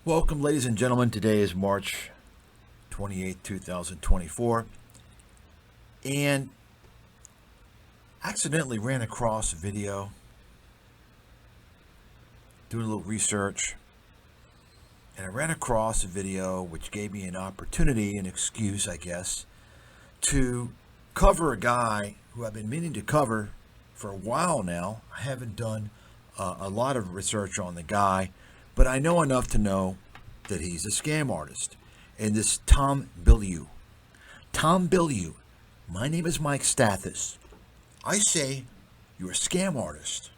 Welcome, ladies and gentlemen. Today is March 28th, 2024, and accidentally ran across a video, doing a little research, and I ran across a video which gave me an opportunity, an excuse, I guess, to cover a guy who I've been meaning to cover for a while now. I haven't done a lot of research on the guy, but I know enough to know that he's a scam artist. And this Tom Bilyeu. Tom Bilyeu. My name is Mike Stathis. I say you're a scam artist.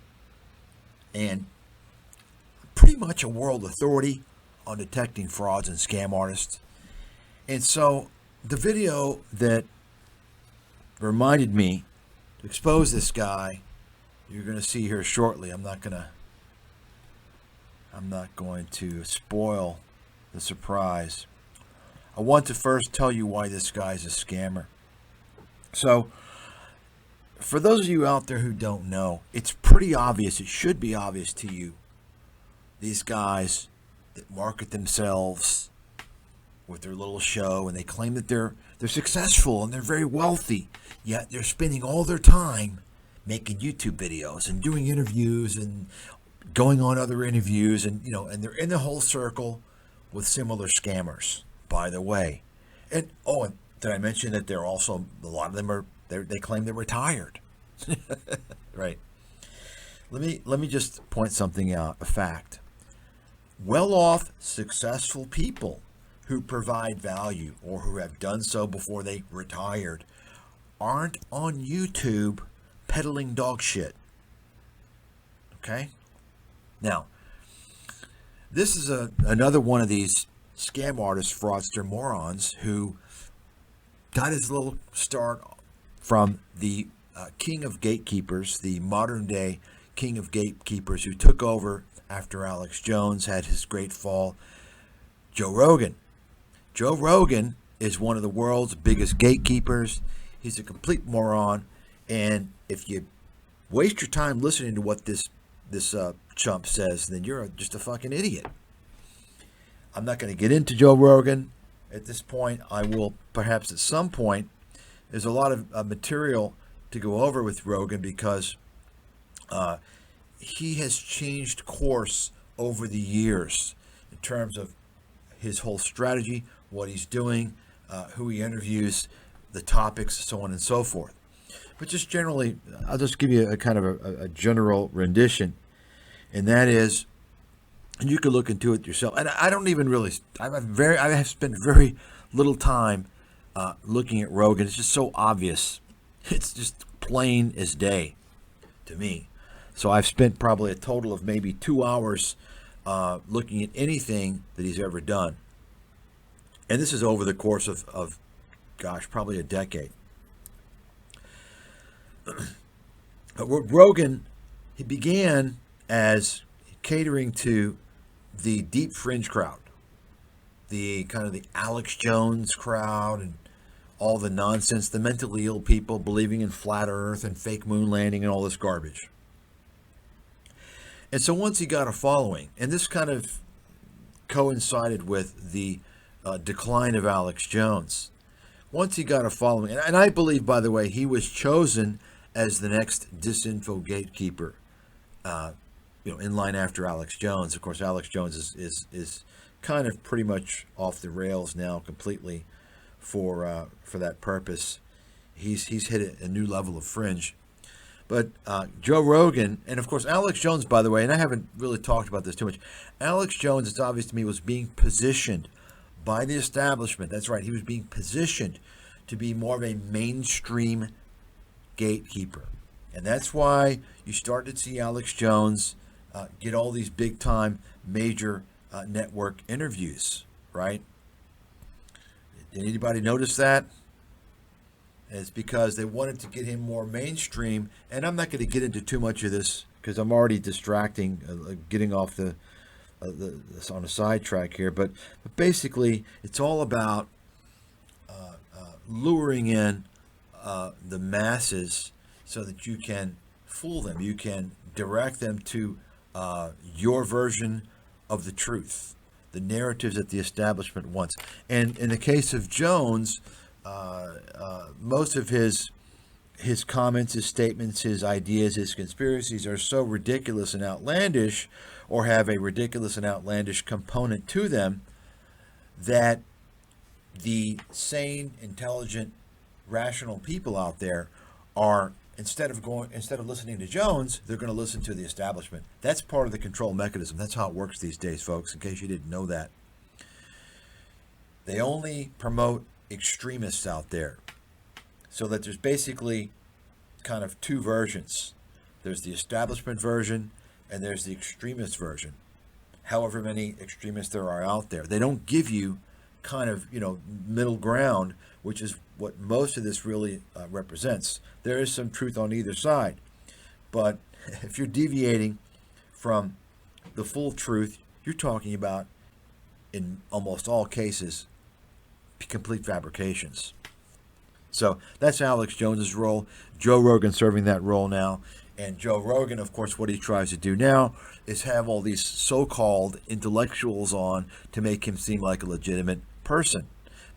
And pretty much a world authority on detecting frauds and scam artists. And so the video that reminded me to expose this guy, you're going to see here shortly. I'm not going to spoil the surprise. I want to first tell you why this guy's a scammer. So, for those of you out there who don't know, it's pretty obvious, it should be obvious to you, these guys that market themselves with their little show and they claim that they're successful and they're very wealthy, yet they're spending all their time making YouTube videos and doing interviews and going on other interviews, and and they're in the whole circle with similar scammers, by the way. And did I mention that they're also, a lot of them they claim they're retired. Right. Let me just point something out, a fact. Well-off, successful people who provide value or who have done so before they retired aren't on YouTube peddling dog shit. Okay? Now, this is another one of these scam artist, fraudster morons who got his little start from the king of gatekeepers, the modern day king of gatekeepers who took over after Alex Jones had his great fall, Joe Rogan. Joe Rogan is one of the world's biggest gatekeepers. He's a complete moron, and if you waste your time listening to what this chump says, then you're just a fucking idiot. I'm not going to get into Joe Rogan at this point. I will perhaps at some point. There's a lot of material to go over with Rogan because he has changed course over the years in terms of his whole strategy, what he's doing, who he interviews, the topics, so on and so forth. But just generally, I'll just give you a kind of a general rendition, and that is, and you can look into it yourself. And I don't even really, I have spent very little time looking at Rogan. It's just so obvious. It's just plain as day to me. So I've spent probably a total of maybe 2 hours looking at anything that he's ever done. And this is over the course of probably a decade. Rogan, he began as catering to the deep fringe crowd, the kind of the Alex Jones crowd and all the nonsense, the mentally ill people believing in flat earth and fake moon landing and all this garbage. And so once he got a following, and this kind of coincided with the decline of Alex Jones. Once he got a following, and I believe, by the way, he was chosen as the next disinfo gatekeeper, in line after Alex Jones. Of course, Alex Jones is kind of pretty much off the rails now completely for that purpose. He's hit a new level of fringe. But Joe Rogan, and of course Alex Jones, by the way, and I haven't really talked about this too much. Alex Jones, it's obvious to me, was being positioned by the establishment. That's right, he was being positioned to be more of a mainstream gatekeeper. And that's why you started to see Alex Jones get all these big-time major network interviews, right? Did anybody notice that? It's because they wanted to get him more mainstream. And I'm not going to get into too much of this because I'm already distracting, getting off this on a sidetrack here. But basically, it's all about luring in the masses so that you can fool them. You can direct them to your version of the truth. the narratives that the establishment wants. And in the case of Jones, most of his comments, his statements, his ideas, his conspiracies are so ridiculous and outlandish, or have a ridiculous and outlandish component to them, that the sane, intelligent, rational people out there are, instead of listening to Jones, they're going to listen to the establishment. That's part of the control mechanism. That's how it works these days, folks, in case you didn't know that. They only promote extremists out there. So that there's basically kind of two versions. There's the establishment version and there's the extremist version. However many extremists there are out there. They don't give you kind of, middle ground, which is what most of this really represents. There is some truth on either side. But if you're deviating from the full truth, you're talking about, in almost all cases, complete fabrications. So that's Alex Jones's role. Joe Rogan serving that role now. And Joe Rogan, of course, what he tries to do now is have all these so-called intellectuals on to make him seem like a legitimate person.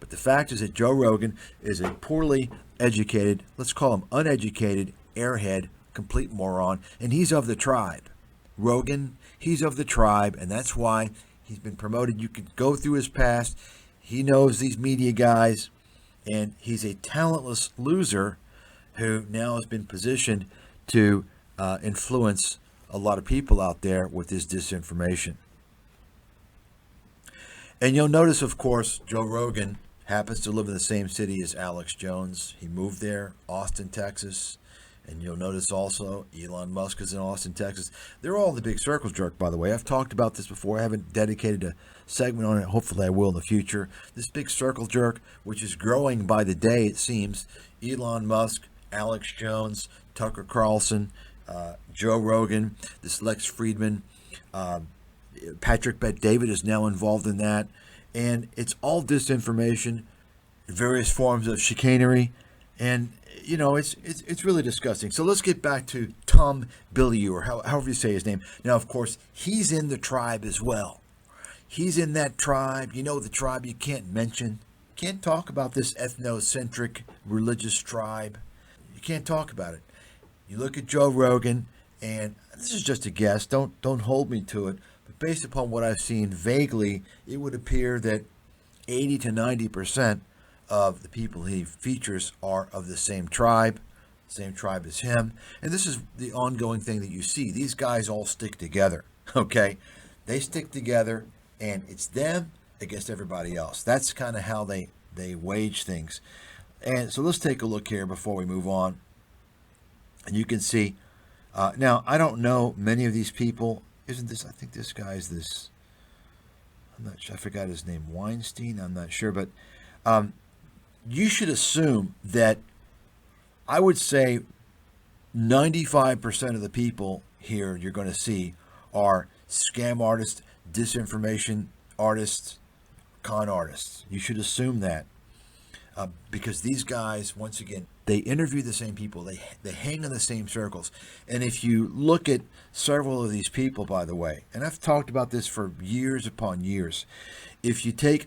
But the fact is that Joe Rogan is a poorly educated, let's call him uneducated, airhead, complete moron, and he's of the tribe. Rogan, he's of the tribe, and that's why he's been promoted. You could go through his past. He knows these media guys, and he's a talentless loser who now has been positioned to influence a lot of people out there with his disinformation. And you'll notice, of course, Joe Rogan happens to live in the same city as Alex Jones. He moved there, Austin, Texas. And you'll notice also Elon Musk is in Austin, Texas. They're all the big circle jerk, by the way. I've talked about this before. I haven't dedicated a segment on it. Hopefully I will in the future. This big circle jerk, which is growing by the day, it seems. Elon Musk, Alex Jones, Tucker Carlson, Joe Rogan, this Lex Friedman, Patrick Bet-David is now involved in that. And it's all disinformation, various forms of chicanery, and it's really disgusting. So let's get back to Tom Bilyeu, or however you say his name. Now, of course, he's in the tribe as well. He's in that tribe. The tribe you can't mention. Can't talk about this ethnocentric religious tribe. You can't talk about it. You look at Joe Rogan, and this is just a guess. Don't hold me to it. But based upon what I've seen vaguely, it would appear that 80 to 90% of the people he features are of the same tribe as him. And this is the ongoing thing that you see. These guys all stick together, okay? They stick together, and it's them against everybody else. That's kind of how they wage things. And so let's take a look here before we move on. And you can see, now, I don't know many of these people. I think this guy's this, I'm not sure, I forgot his name, Weinstein, I'm not sure, but you should assume that, I would say 95% of the people here you're going to see are scam artists, disinformation artists, con artists. You should assume that. Because these guys, once again, they interview the same people. They hang in the same circles. And if you look at several of these people, by the way, and I've talked about this for years upon years, if you take,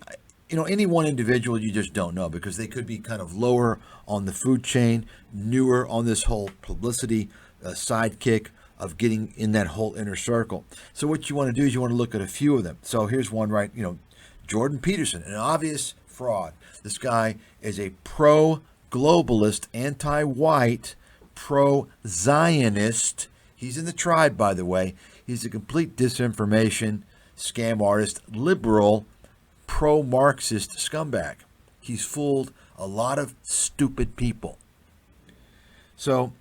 any one individual, you just don't know, because they could be kind of lower on the food chain, newer on this whole publicity sidekick of getting in that whole inner circle. So what you want to do is you want to look at a few of them. So here's one, right? Jordan Peterson, an obvious fraud. This guy is a pro-globalist, anti-white, pro-Zionist. He's in the tribe, by the way. He's a complete disinformation, scam artist, liberal, pro-Marxist scumbag. He's fooled a lot of stupid people. So,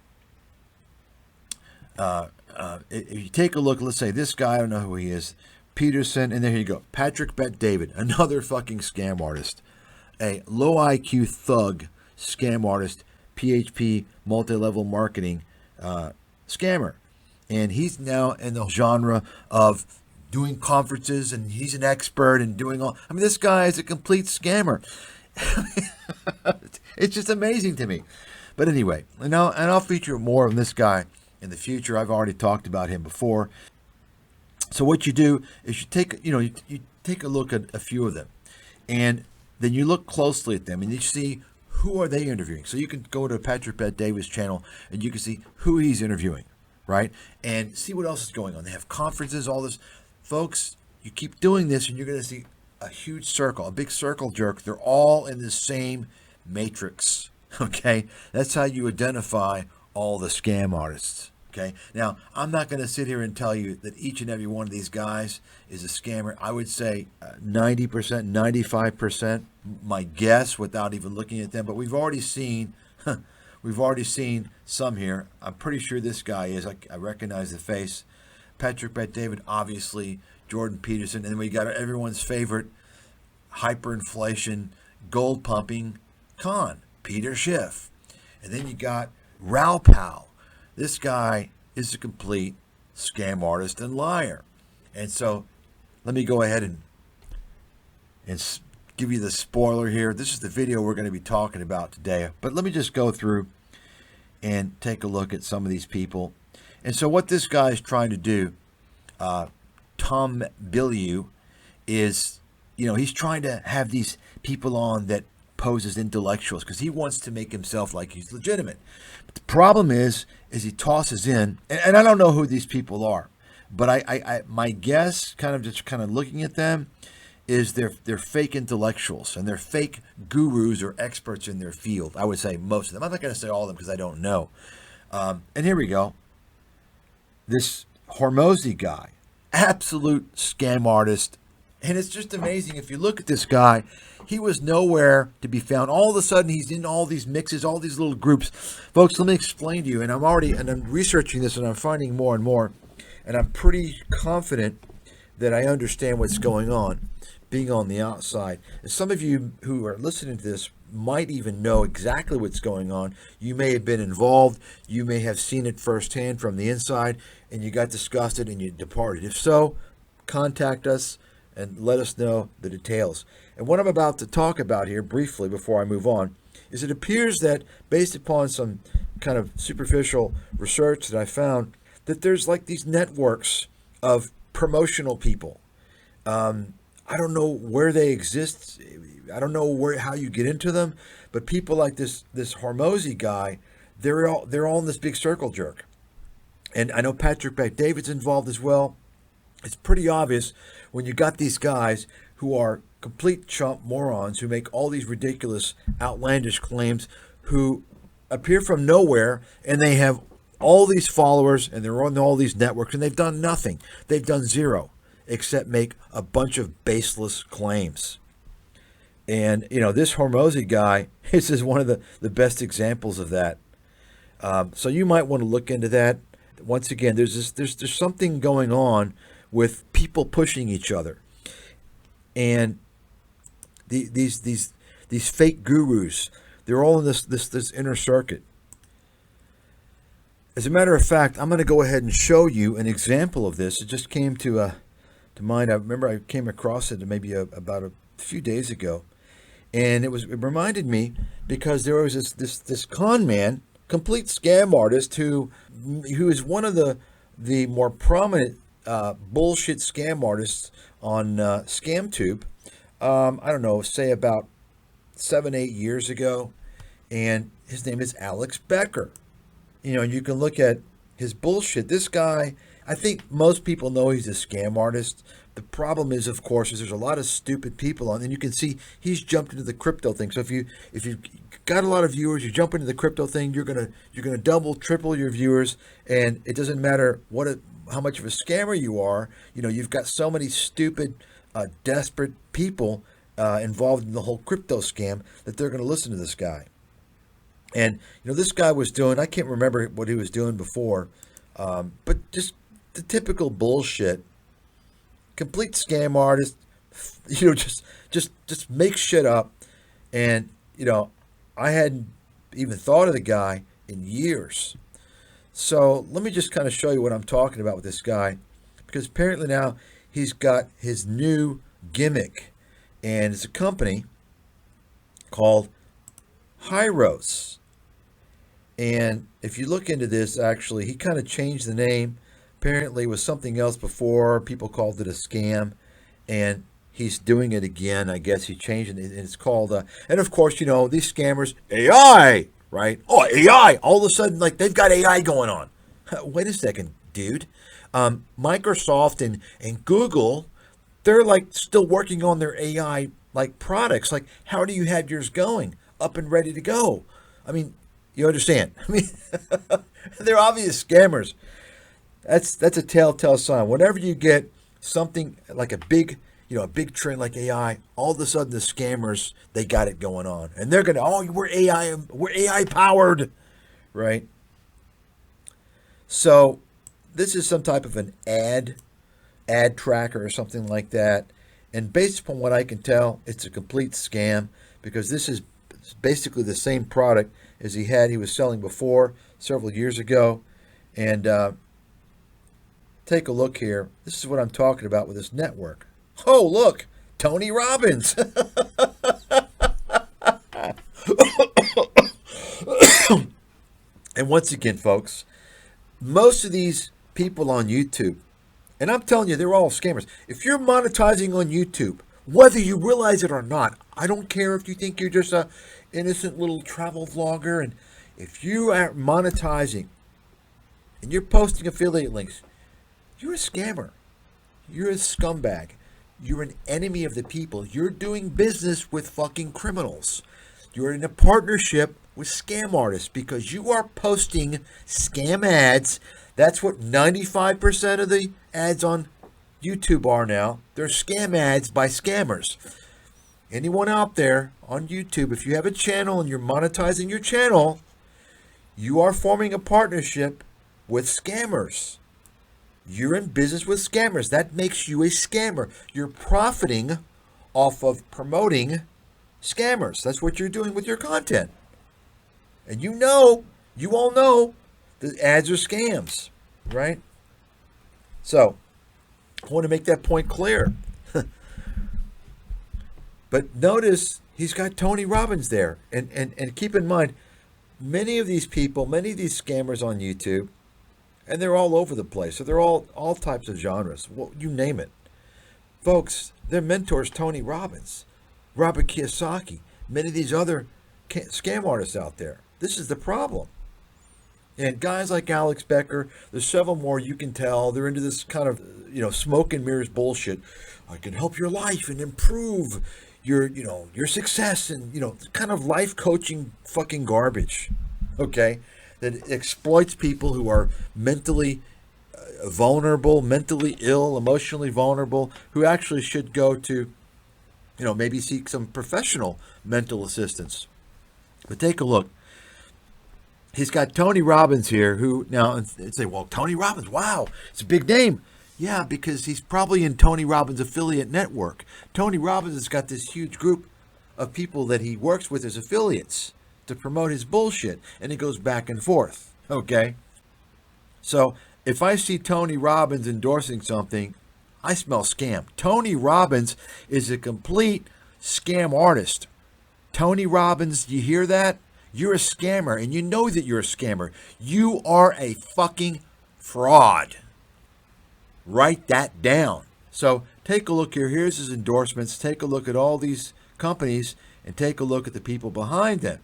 if you take a look, let's say this guy, I don't know who he is, Peterson, and there you go. Patrick Bet-David, another fucking scam artist. A low IQ thug, scam artist, PHP, multi-level marketing scammer. And he's now in the genre of doing conferences, and he's an expert and doing all. I mean, this guy is a complete scammer. It's just amazing to me. But anyway, and I'll feature more of this guy in the future. I've already talked about him before. So what you do is you take take a look at a few of them, and then you look closely at them, and you see who are they interviewing. So you can go to Patrick Bet-David's channel, and you can see who he's interviewing, right? And see what else is going on. They have conferences, all this. Folks, you keep doing this, and you're going to see a huge circle, a big circle jerk. They're all in the same matrix, okay? That's how you identify all the scam artists. Okay. Now, I'm not going to sit here and tell you that each and every one of these guys is a scammer. I would say 90%, 95%, my guess, without even looking at them. But we've already seen some here. I'm pretty sure this guy is. I recognize the face. Patrick Bet-David, obviously. Jordan Peterson, and then we got everyone's favorite hyperinflation, gold pumping con, Peter Schiff, and then you got Raoul Pal. This guy is a complete scam artist and liar. And so let me go ahead and give you the spoiler here. This is the video we're going to be talking about today. But let me just go through and take a look at some of these people. And so what this guy is trying to do, Tom Bilyeu, is, he's trying to have these people on that pose as intellectuals because he wants to make himself like he's legitimate. But the problem is he tosses in, and I don't know who these people are, but I my guess, kind of looking at them, is they're fake intellectuals and they're fake gurus or experts in their field. I would say most of them. I'm not going to say all of them because I don't know. And here we go. This Hormozi guy, absolute scam artist. And it's just amazing. If you look at this guy, he was nowhere to be found. All of a sudden, he's in all these mixes, all these little groups. Folks, let me explain to you. And I'm researching this, and I'm finding more and more. And I'm pretty confident that I understand what's going on, being on the outside. And some of you who are listening to this might even know exactly what's going on. You may have been involved. You may have seen it firsthand from the inside, and you got disgusted and you departed. If so, contact us and let us know the details. And what I'm about to talk about here briefly before I move on is it appears that, based upon some kind of superficial research that I found, that there's like these networks of promotional people. I don't know where they exist. I don't know how you get into them, but people like this Hormozi guy, they're all in this big circle jerk. And I know Patrick Bet-David's involved as well. It's pretty obvious when you got these guys who are complete chump morons who make all these ridiculous, outlandish claims, who appear from nowhere, and they have all these followers, and they're on all these networks, and they've done nothing. They've done zero, except make a bunch of baseless claims. And, this Hormozi guy, this is one of the best examples of that. So you might want to look into that. Once again, there's something going on with people pushing each other, and these fake gurus, they're all in this inner circuit. As a matter of fact, I'm going to go ahead and show you an example of this. It just came to mind. I remember I came across it maybe about a few days ago, and it reminded me because there was this con man, complete scam artist who is one of the more prominent bullshit scam artists on ScamTube. I don't know, say about 7-8 years ago, and his name is Alex Becker. You can look at his bullshit. This guy, I think most people know he's a scam artist. The problem is, of course, there's a lot of stupid people on, and you can see he's jumped into the crypto thing. So if you've got a lot of viewers, you jump into the crypto thing, you're gonna double, triple your viewers, and it doesn't matter how much of a scammer you are. You've got so many stupid, desperate people involved in the whole crypto scam that they're going to listen to this guy. And this guy was doing, I can't remember what he was doing before, but just the typical bullshit. Complete scam artist, just make shit up. And I hadn't even thought of the guy in years. So let me just kind of show you what I'm talking about with this guy, because apparently now he's got his new gimmick, and it's a company called Hyros. And if you look into this, actually, he kind of changed the name. Apparently it was something else before. People called it a scam. And he's doing it again. I guess he's changing it. It's called, and of course, these scammers, AI, right? Oh, AI. All of a sudden, like, they've got AI going on. Wait a second, dude. Microsoft and Google, they're like still working on their AI like products. Like, how do you have yours going? Up and ready to go. I mean, you understand? I mean, they're obvious scammers. That's a telltale sign. Whenever you get something like a big trend like AI, all of a sudden the scammers, they got it going on, and they're gonna, oh, we're AI powered, right? So this is some type of an ad tracker or something like that, and based upon what I can tell, it's a complete scam, because this is basically the same product as he was selling before several years ago. And take a look here. This is what I'm talking about with this network. Oh, look, Tony Robbins. And once again, folks, most of these people on YouTube, and I'm telling you, they're all scammers. If you're monetizing on YouTube, whether you realize it or not, I don't care if you think you're just a innocent little travel vlogger, and if you are monetizing and you're posting affiliate links, you're a scammer. You're a scumbag. You're an enemy of the people. You're doing business with fucking criminals. You're in a partnership with scam artists because you are posting scam ads. That's what 95% of the ads on YouTube are now. They're scam ads by scammers. Anyone out there on YouTube, if you have a channel and you're monetizing your channel, you are forming a partnership with scammers. You're in business with scammers. That makes you a scammer. You're profiting off of promoting scammers. That's what you're doing with your content. And you all know that ads are scams, right? So, I want to make that point clear. But notice he's got Tony Robbins there. And keep in mind, many of these people, many of these scammers on YouTube, and they're all over the place. So they're all types of genres. Well, you name it. Folks, their mentor's Tony Robbins, Robert Kiyosaki, many of these other scam artists out there. This is the problem. And guys like Alex Becker, there's several more you can tell. They're into this kind of, smoke and mirrors bullshit. I can help your life and improve your success, and, kind of life coaching fucking garbage. Okay? That exploits people who are mentally vulnerable, mentally ill, emotionally vulnerable, who actually should go to, maybe seek some professional mental assistance. But take a look. He's got Tony Robbins here, who now say, well, Tony Robbins, wow, it's a big name. Yeah, because he's probably in Tony Robbins' affiliate network. Tony Robbins has got this huge group of people that he works with as affiliates to promote his bullshit, and it goes back and forth, okay? So if I see Tony Robbins endorsing something, I smell scam. Tony Robbins is a complete scam artist. Tony Robbins, you hear that? You're a scammer, and you know that you're a scammer. You are a fucking fraud. Write that down. So take a look here. Here's his endorsements. Take a look at all these companies, and take a look at the people behind them.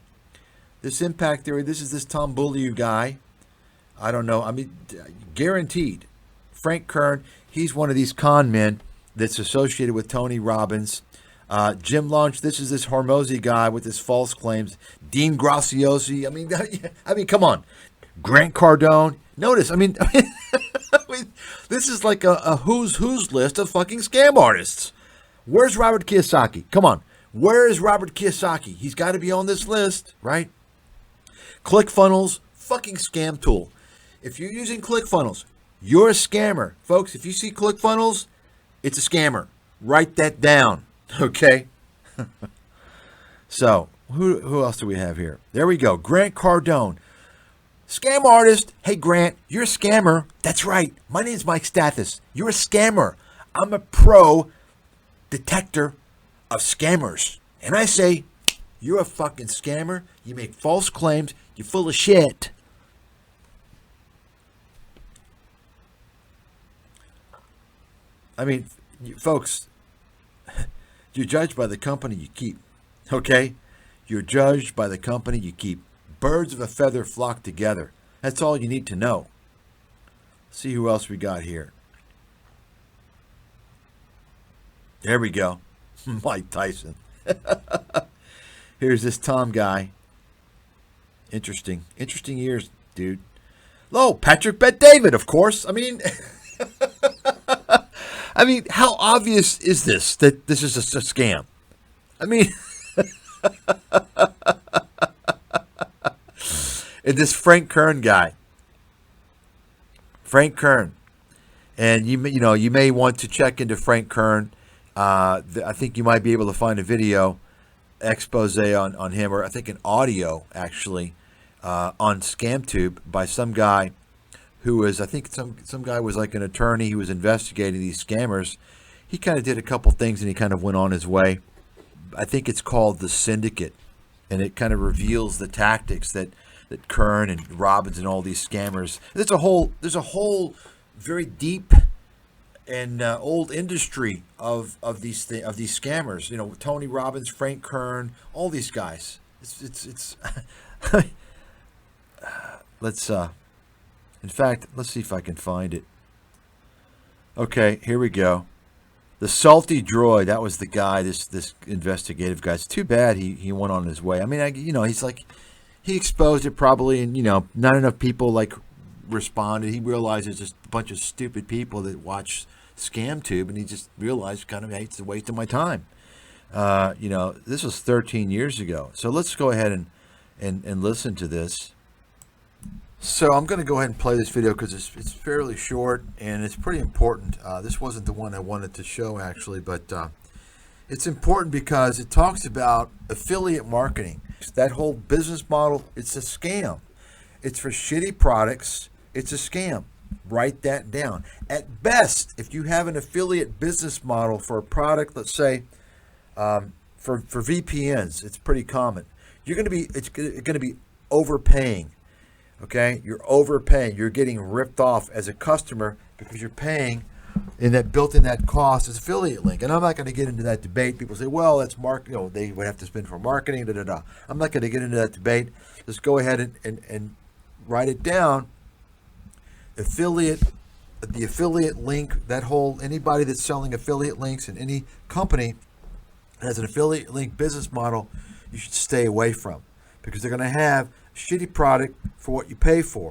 This impact theory, this is this Tom Beaulieu guy. I don't know. I mean, guaranteed. Frank Kern, he's one of these con men that's associated with Tony Robbins. Jim Launch, this is this Hormozy guy with his false claims. Dean Graziosi, I mean, come on. Grant Cardone. Notice, I mean, this is like a who's list of fucking scam artists. Where's Robert Kiyosaki? Come on. Where is Robert Kiyosaki? He's got to be on this list, right? ClickFunnels, fucking scam tool. If you're using ClickFunnels, you're a scammer. Folks, if you see ClickFunnels, it's a scammer. Write that down, okay? So, who else do we have here? There we go. Grant Cardone. Scam artist. Hey, Grant, you're a scammer. That's right. My name's Mike Stathis. You're a scammer. I'm a pro detector of scammers. And I say, you're a fucking scammer. You make false claims. You're full of shit. I mean, folks, You're judged by the company you keep. Okay? You're judged by the company you keep. Birds of a feather flock together. That's all you need to know. See who else we got here. There we go. Mike Tyson. Here's this Tom guy. Interesting years, dude. Oh, Patrick Bet-David, of course. I mean, how obvious is this that this is a scam? I mean, and this Frank Kern guy, Frank Kern, and you may want to check into Frank Kern. I think you might be able to find a video expose on him, or I think an audio actually on ScamTube by some guy who was, I think some guy was like an attorney. He was investigating these scammers. He kind of did a couple things and he kind of went on his way. I think it's called The Syndicate, and it kind of reveals the tactics that Kern and Robbins and all these scammers. There's a whole very deep and old industry of these scammers. You know, Tony Robbins, Frank Kern, all these guys. It's let's in fact, let's see if I can find it. Okay, here we go. The Salty Droid, that was the guy, this investigative guy. It's too bad he went on his way. I mean, he's like, he exposed it probably, and not enough people like responded. He realized it's just a bunch of stupid people that watch ScamTube, and he just realized kind of, hey, it's a waste of my time. This was 13 years ago. So let's go ahead and listen to this. So I'm going to go ahead and play this video because it's fairly short and it's pretty important. This wasn't the one I wanted to show actually, but it's important because it talks about affiliate marketing. That whole business model, it's a scam. It's for shitty products. It's a scam. Write that down. At best, if you have an affiliate business model for a product, let's say for VPNs, it's pretty common. It's going to be overpaying. Okay, you're overpaying. You're getting ripped off as a customer because you're paying, and that built in that cost is affiliate link. And I'm not going to get into that debate. People say, well, that's they would have to spend for marketing. I'm not going to get into that debate. Just go ahead and write it down. The affiliate link, anybody that's selling affiliate links in any company has an affiliate link business model, you should stay away from, because they're going to have shitty product for what you pay for,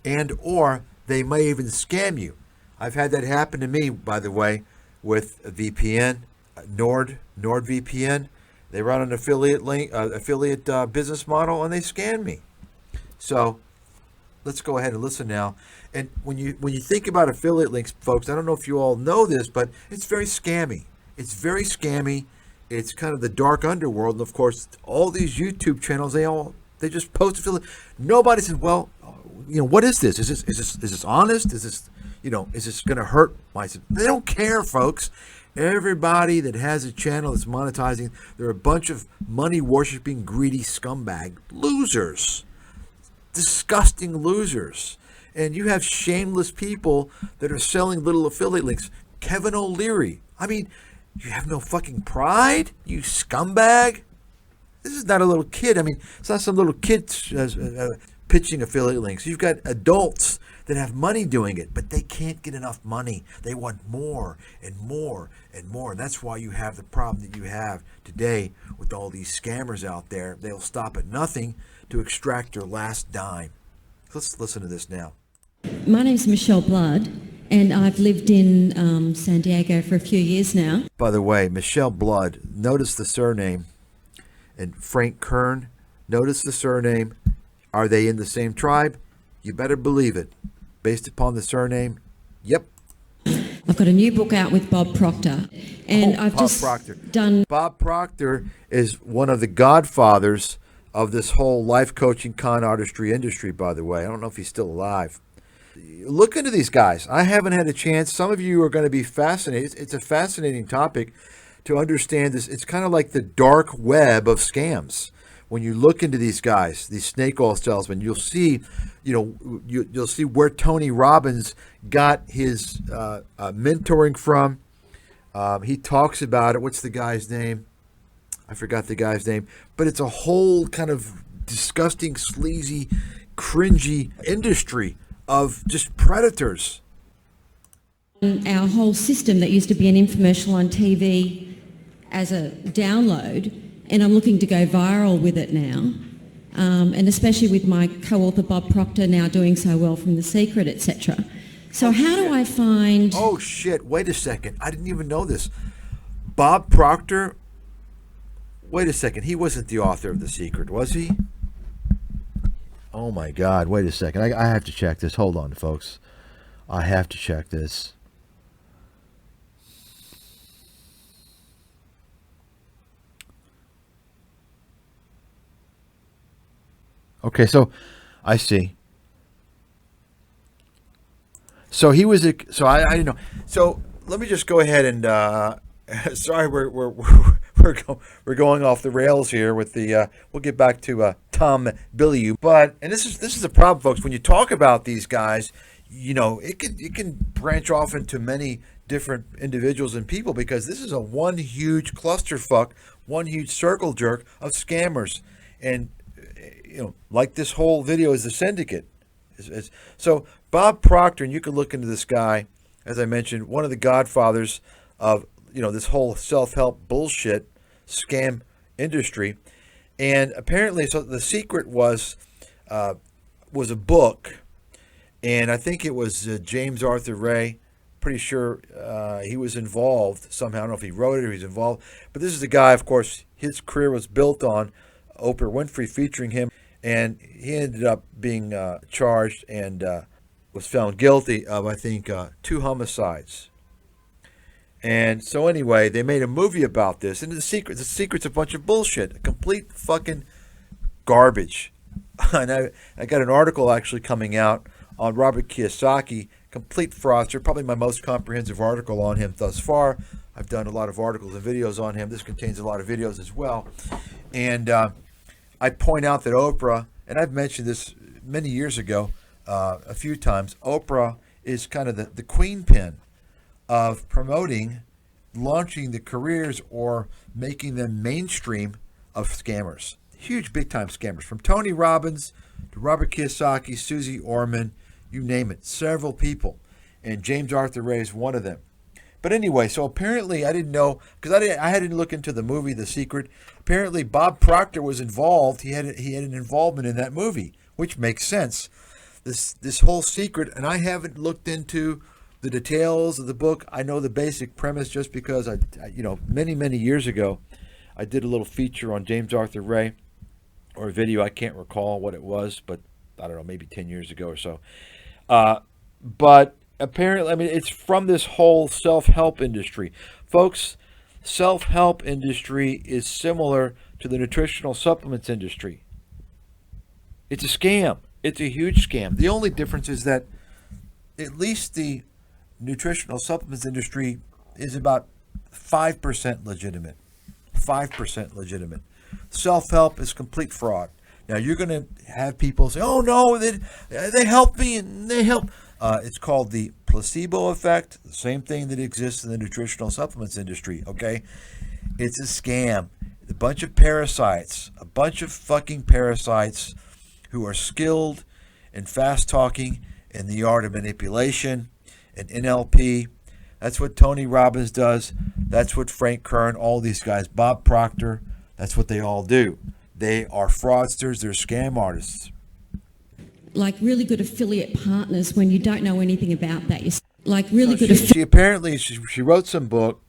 and or they may even scam you. I've had that happen to me, by the way, with a VPN, NordVPN. They run an affiliate business model, and they scam me. So let's go ahead and listen now. And when you think about affiliate links, folks, I don't know if you all know this, but it's very scammy. It's very scammy. It's kind of the dark underworld, and of course, all these YouTube channels, they just post affiliate. Nobody says, well, what is this? Is this honest? Is this going to hurt myself? They don't care, folks. Everybody that has a channel that's monetizing, they're a bunch of money-worshipping, greedy scumbag losers. Disgusting losers. And you have shameless people that are selling little affiliate links. Kevin O'Leary. I mean, you have no fucking pride, you scumbag. This is not a little kid. I mean, it's not some little kid pitching affiliate links. You've got adults that have money doing it, but they can't get enough money. They want more and more and more. And that's why you have the problem that you have today with all these scammers out there. They'll stop at nothing to extract your last dime. Let's listen to this now. My name's Michelle Blood, and I've lived in San Diego for a few years now. By the way, Michelle Blood, notice the surname. And Frank Kern, notice the surname. Are they in the same tribe? You better believe it. Based upon the surname, yep. I've got a new book out with Bob Proctor, and I've just done... Bob Proctor is one of the godfathers of this whole life coaching con artistry industry, by the way. I don't know if he's still alive. Look into these guys. I haven't had a chance. Some of you are going to be fascinated. It's a fascinating topic to understand this. It's kind of like the dark web of scams. When you look into these guys, these snake oil salesmen, you'll see, you'll see where Tony Robbins got his mentoring from. He talks about it. What's the guy's name? I forgot the guy's name. But it's a whole kind of disgusting, sleazy, cringy industry of just predators. Our whole system that used to be an infomercial on TV as a download, and I'm looking to go viral with it now, and especially with my co-author Bob Proctor now doing so well from The Secret, etc. So how do I find... Oh, shit. Wait a second. I didn't even know this. Bob Proctor... Wait a second. He wasn't the author of The Secret, was he? Oh, my God. Wait a second. I have to check this. Hold on, folks. I have to check this. Okay, so I see. So he was I didn't know. So let me just go ahead and sorry we're going off the rails here with the we'll get back to Tom Bilyeu. But and this is a problem, folks, when you talk about these guys, you know, it can branch off into many different individuals and people, because this is a one huge clusterfuck, one huge circle jerk of scammers. And you know, like this whole video is the syndicate. So Bob Proctor, and you can look into this guy, as I mentioned, one of the godfathers of, you know, this whole self-help bullshit scam industry. And apparently, so The Secret was a book, and I think it was James Arthur Ray. Pretty sure he was involved somehow. I don't know if he wrote it or he's involved. But this is the guy, of course, his career was built on Oprah Winfrey featuring him. And he ended up being charged and was found guilty of, I think, 2 homicides. And so anyway, they made a movie about this. And The Secret's a bunch of bullshit, a complete fucking garbage. And I got an article actually coming out on Robert Kiyosaki, complete fraudster, probably my most comprehensive article on him thus far. I've done a lot of articles and videos on him. This contains a lot of videos as well. And I point out that Oprah, and I've mentioned this many years ago a few times, Oprah is kind of the queen pin of promoting, launching the careers or making them mainstream of scammers. Huge big-time scammers, from Tony Robbins to Robert Kiyosaki, Susie Orman, you name it, several people. And James Arthur Ray is one of them. But anyway, so apparently I didn't know, because I hadn't looked into the movie The Secret. Apparently Bob Proctor was involved. He had an involvement in that movie, which makes sense. This whole secret, and I haven't looked into the details of the book. I know the basic premise just because I you know, many years ago, I did a little feature on James Arthur Ray, or a video. I can't recall what it was, but I don't know, maybe 10 years ago or so. But apparently, I mean, it's from this whole self-help industry. Folks, self-help industry is similar to the nutritional supplements industry. It's a scam. It's a huge scam. The only difference is that at least the nutritional supplements industry is about 5% legitimate. 5% legitimate. Self-help is complete fraud. Now, you're going to have people say, oh, no, they help me and they help. It's called the placebo effect, the same thing that exists in the nutritional supplements industry, okay? It's a scam. A bunch of parasites, a bunch of fucking parasites who are skilled and fast-talking in the art of manipulation and NLP. That's what Tony Robbins does. That's what Frank Kern, all these guys, Bob Proctor, that's what they all do. They are fraudsters. They're scam artists. Like really good affiliate partners when you don't know anything about that. Like really So good she apparently she wrote some book,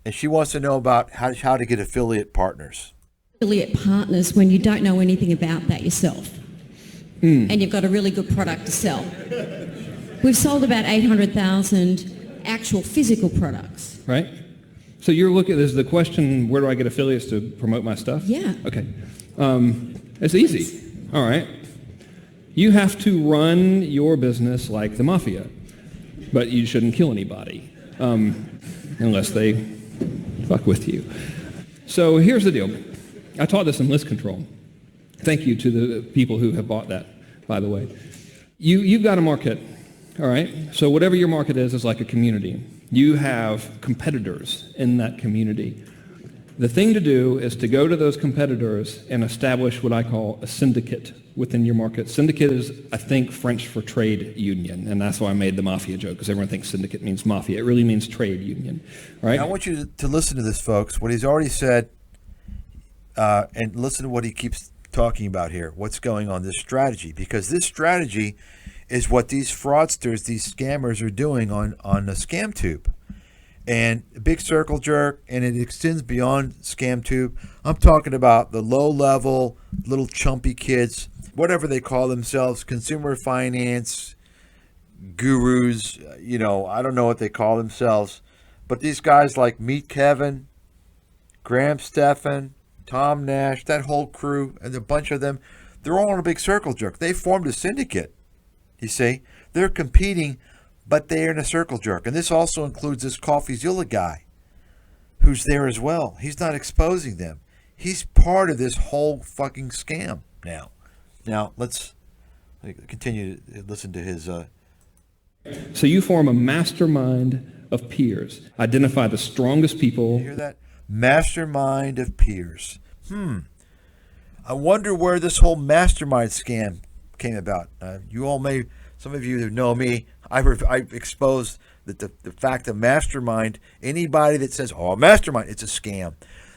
and she wants to know about how to get affiliate partners. affiliate partners when you don't know anything about that yourself. And you've got a really good product to sell. We've sold about 800,000 actual physical products. Right? So you're looking, there's the question, where do I get affiliates to promote my stuff? Yeah. Okay. It's easy. All right. You have to run your business like the mafia, but you shouldn't kill anybody unless they fuck with you. So here's the deal. I taught this in list control. Thank you to the people who have bought that, by the way. You've got a market, all right? So whatever your market is like a community. You have competitors in that community. The thing to do is to go to those competitors and establish what I call a syndicate within your market. Syndicate is, I think, French for trade union, and that's why I made the mafia joke, because everyone thinks syndicate means mafia. It really means trade union, right? Now, I want you to listen to this, folks, what he's already said, and listen to what he keeps talking about here, what's going on, this strategy, because this strategy is what these fraudsters, these scammers are doing on the ScamTube. And Big Circle Jerk, and it extends beyond ScamTube. I'm talking about the low-level, little chumpy kids, whatever they call themselves, consumer finance gurus, I don't know what they call themselves. But these guys like Meet Kevin, Graham Stephan, Tom Nash, that whole crew, and a bunch of them, they're all on a Big Circle Jerk. They formed a syndicate, you see. They're competing, but they're in a circle jerk. And this also includes this CoffeeZilla guy who's there as well. He's not exposing them. He's part of this whole fucking scam now. Now, let's continue to listen to his... So you form a mastermind of peers. Identify the strongest people. You hear that? Mastermind of peers. I wonder where this whole mastermind scam came about. You all may... Some of you who know me, I've exposed that the fact of mastermind, anybody that says, oh, mastermind, it's a scam.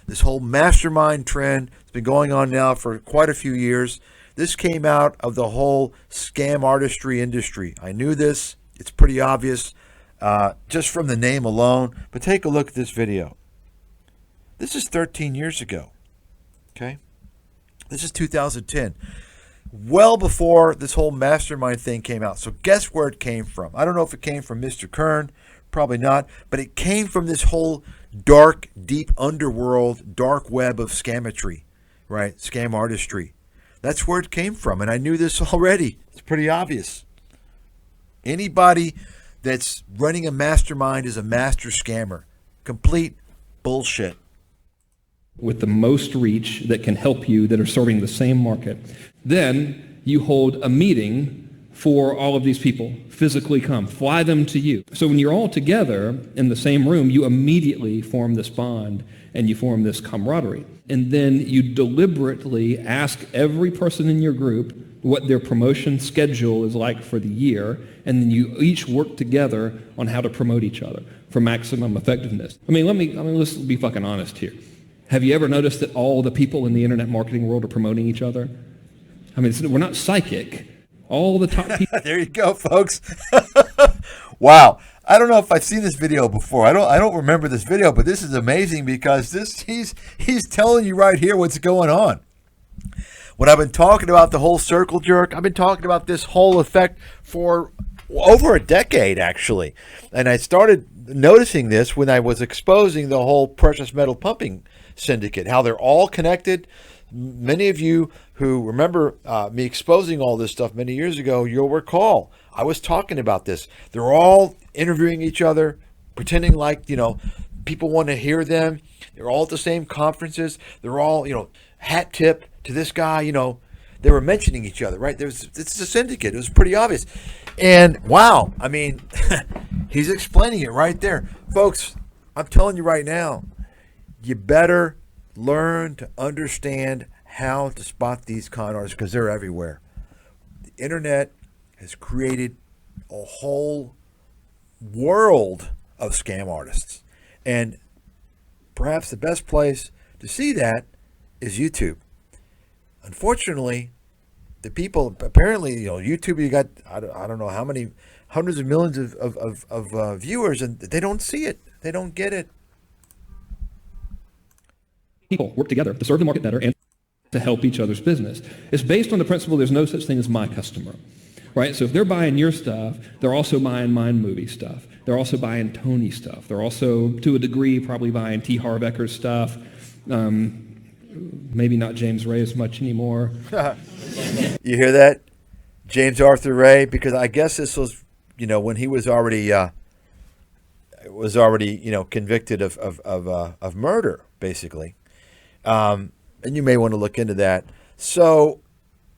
This whole mastermind trend has been going on now for quite a few years. This came out of the whole scam artistry industry. I knew this. It's pretty obvious just from the name alone. But take a look at this video. This is 13 years ago. Okay? This is 2010. Well before this whole mastermind thing came out. So guess where it came from? I don't know if it came from Mr. Kern, probably not, but it came from this whole dark, deep underworld, dark web of scametry, right? Scam artistry. That's where it came from, and I knew this already. It's pretty obvious. Anybody that's running a mastermind is a master scammer. Complete bullshit. With the most reach that can help you, that are serving the same market. Then you hold a meeting for all of these people, physically come, fly them to you. So when you're all together in the same room, you immediately form this bond and you form this camaraderie. And then you deliberately ask every person in your group what their promotion schedule is like for the year, and then you each work together on how to promote each other for maximum effectiveness. Let's be fucking honest here. Have you ever noticed that all the people in the internet marketing world are promoting each other? We're not psychic. All the top people. There you go, folks. Wow. I don't know if I've seen this video before. I don't remember this video, but this is amazing because he's telling you right here what's going on. When I've been talking about the whole circle jerk, I've been talking about this whole effect for over a decade, actually. And I started noticing this when I was exposing the whole precious metal pumping syndicate, how they're all connected. Many of you who remember me exposing all this stuff many years ago, you'll recall I was talking about this. They're all interviewing each other, pretending like, people want to hear them. They're all at the same conferences. They're all, hat tip to this guy, they were mentioning each other, right? It's a syndicate. It was pretty obvious. And wow, he's explaining it right there. Folks, I'm telling you right now, you better learn to understand how to spot these con artists because they're everywhere. The internet has created a whole world of scam artists. And perhaps the best place to see that is YouTube. Unfortunately, the people, apparently, YouTube, you got, I don't know how many, hundreds of millions of viewers, and they don't see it. They don't get it. People work together to serve the market better and to help each other's business. It's based on the principle there's no such thing as my customer, right? So if they're buying your stuff, they're also buying Mind Movie stuff. They're also buying Tony stuff. They're also, to a degree, probably buying T. Harv Ekers stuff. Maybe not James Ray as much anymore. You hear that? James Arthur Ray? Because I guess this was, when he was already convicted of murder, basically. And you may want to look into that. So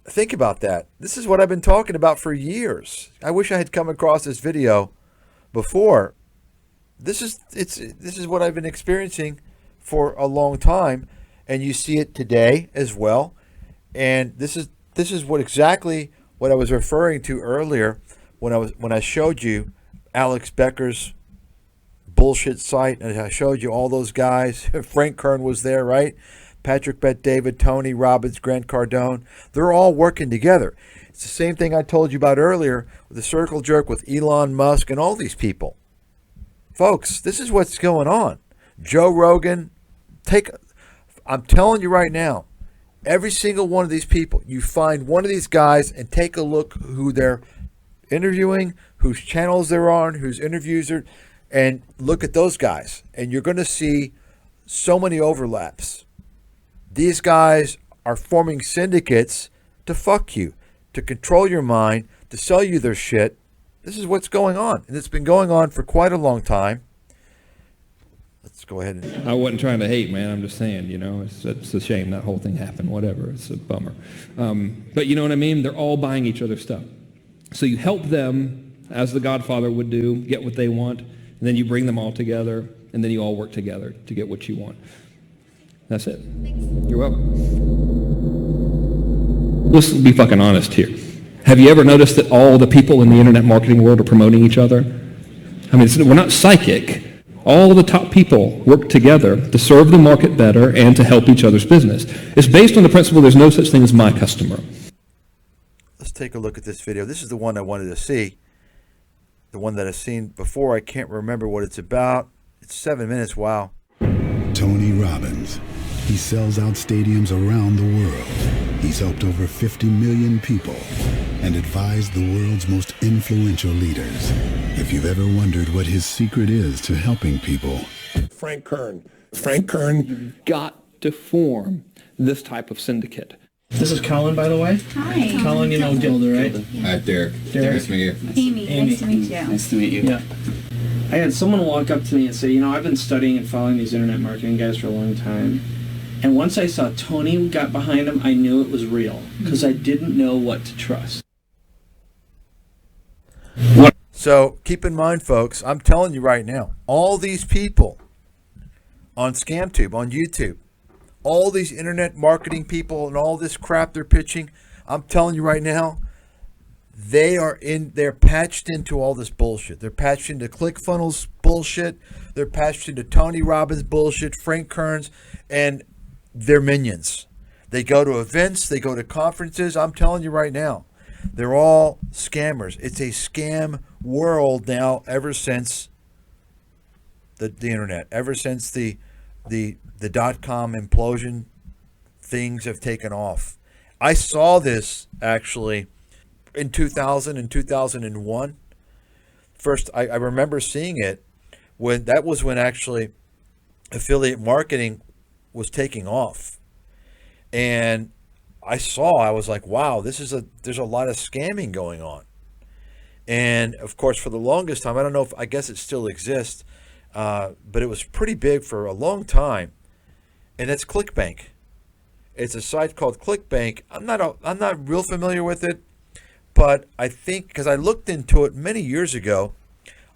think about that. This is what I've been talking about for years. I wish I had come across this video before, this is what I've been experiencing for a long time, and you see it today as well. And this is exactly what I was referring to earlier when I showed you Alex Becker's bullshit site, and I showed you all those guys. Frank Kern was there, right? Patrick Bet-David, Tony Robbins, Grant Cardone. They're all working together. It's the same thing I told you about earlier with the circle jerk with Elon Musk and all these people. Folks, this is what's going on. Joe Rogan, I'm telling you right now, every single one of these people, you find one of these guys and take a look who they're interviewing, whose channels they're on, whose interviews are, and look at those guys. And you're going to see so many overlaps. These guys are forming syndicates to fuck you, to control your mind, to sell you their shit. This is what's going on. And it's been going on for quite a long time. Let's go ahead and... I wasn't trying to hate, man. I'm just saying, it's a shame that whole thing happened. Whatever. It's a bummer. But you know what I mean? They're all buying each other's stuff. So you help them, as the Godfather would do, get what they want, and then you bring them all together, and then you all work together to get what you want. That's it. You're welcome. Let's be fucking honest here. Have you ever noticed that all the people in the internet marketing world are promoting each other? I mean, we're not psychic. All the top people work together to serve the market better and to help each other's business. It's based on the principle there's no such thing as my customer. Let's take a look at this video. This is the one I wanted to see. The one that I've seen before. I can't remember what it's about. It's 7 minutes. Wow. Tony Robbins. He sells out stadiums around the world. He's helped over 50 million people and advised the world's most influential leaders. If you've ever wondered what his secret is to helping people, Frank Kern. You've got to form this type of syndicate. This is Colin, by the way. Hi. Colin, you know Gilda, right? Yeah. Derek. Derek. Nice to meet you. Amy. Nice to meet you. Nice to meet you. Yeah. I had someone walk up to me and say, I've been studying and following these internet marketing guys for a long time. And once I saw Tony got behind him, I knew it was real because I didn't know what to trust. So keep in mind, folks, I'm telling you right now, all these people on ScamTube, on YouTube, all these internet marketing people and all this crap they're pitching, I'm telling you right now, they're patched into all this bullshit. They're patched into ClickFunnels bullshit. They're patched into Tony Robbins bullshit, Frank Kern's, and they're minions. They go to events, they go to conferences. I'm telling you right now, they're all scammers. It's a scam world now ever since the internet, ever since the dot-com implosion, things have taken off. I saw this actually in 2000 and 2001. First, I remember seeing it when actually affiliate marketing was taking off. And I was like, wow, there's a lot of scamming going on. And of course, for the longest time, I guess it still exists, but it was pretty big for a long time. And it's ClickBank. It's a site called ClickBank. I'm not real familiar with it, but I think because I looked into it many years ago,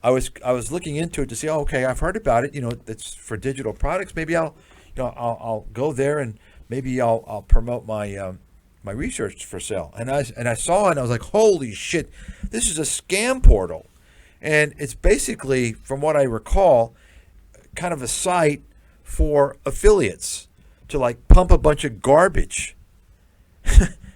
I was looking into it to see, okay, I've heard about it. It's for digital products. Maybe I'll go there and maybe I'll promote my my research for sale. And I saw it and I was like, holy shit, this is a scam portal. And it's basically, from what I recall, kind of a site for affiliates to like pump a bunch of garbage.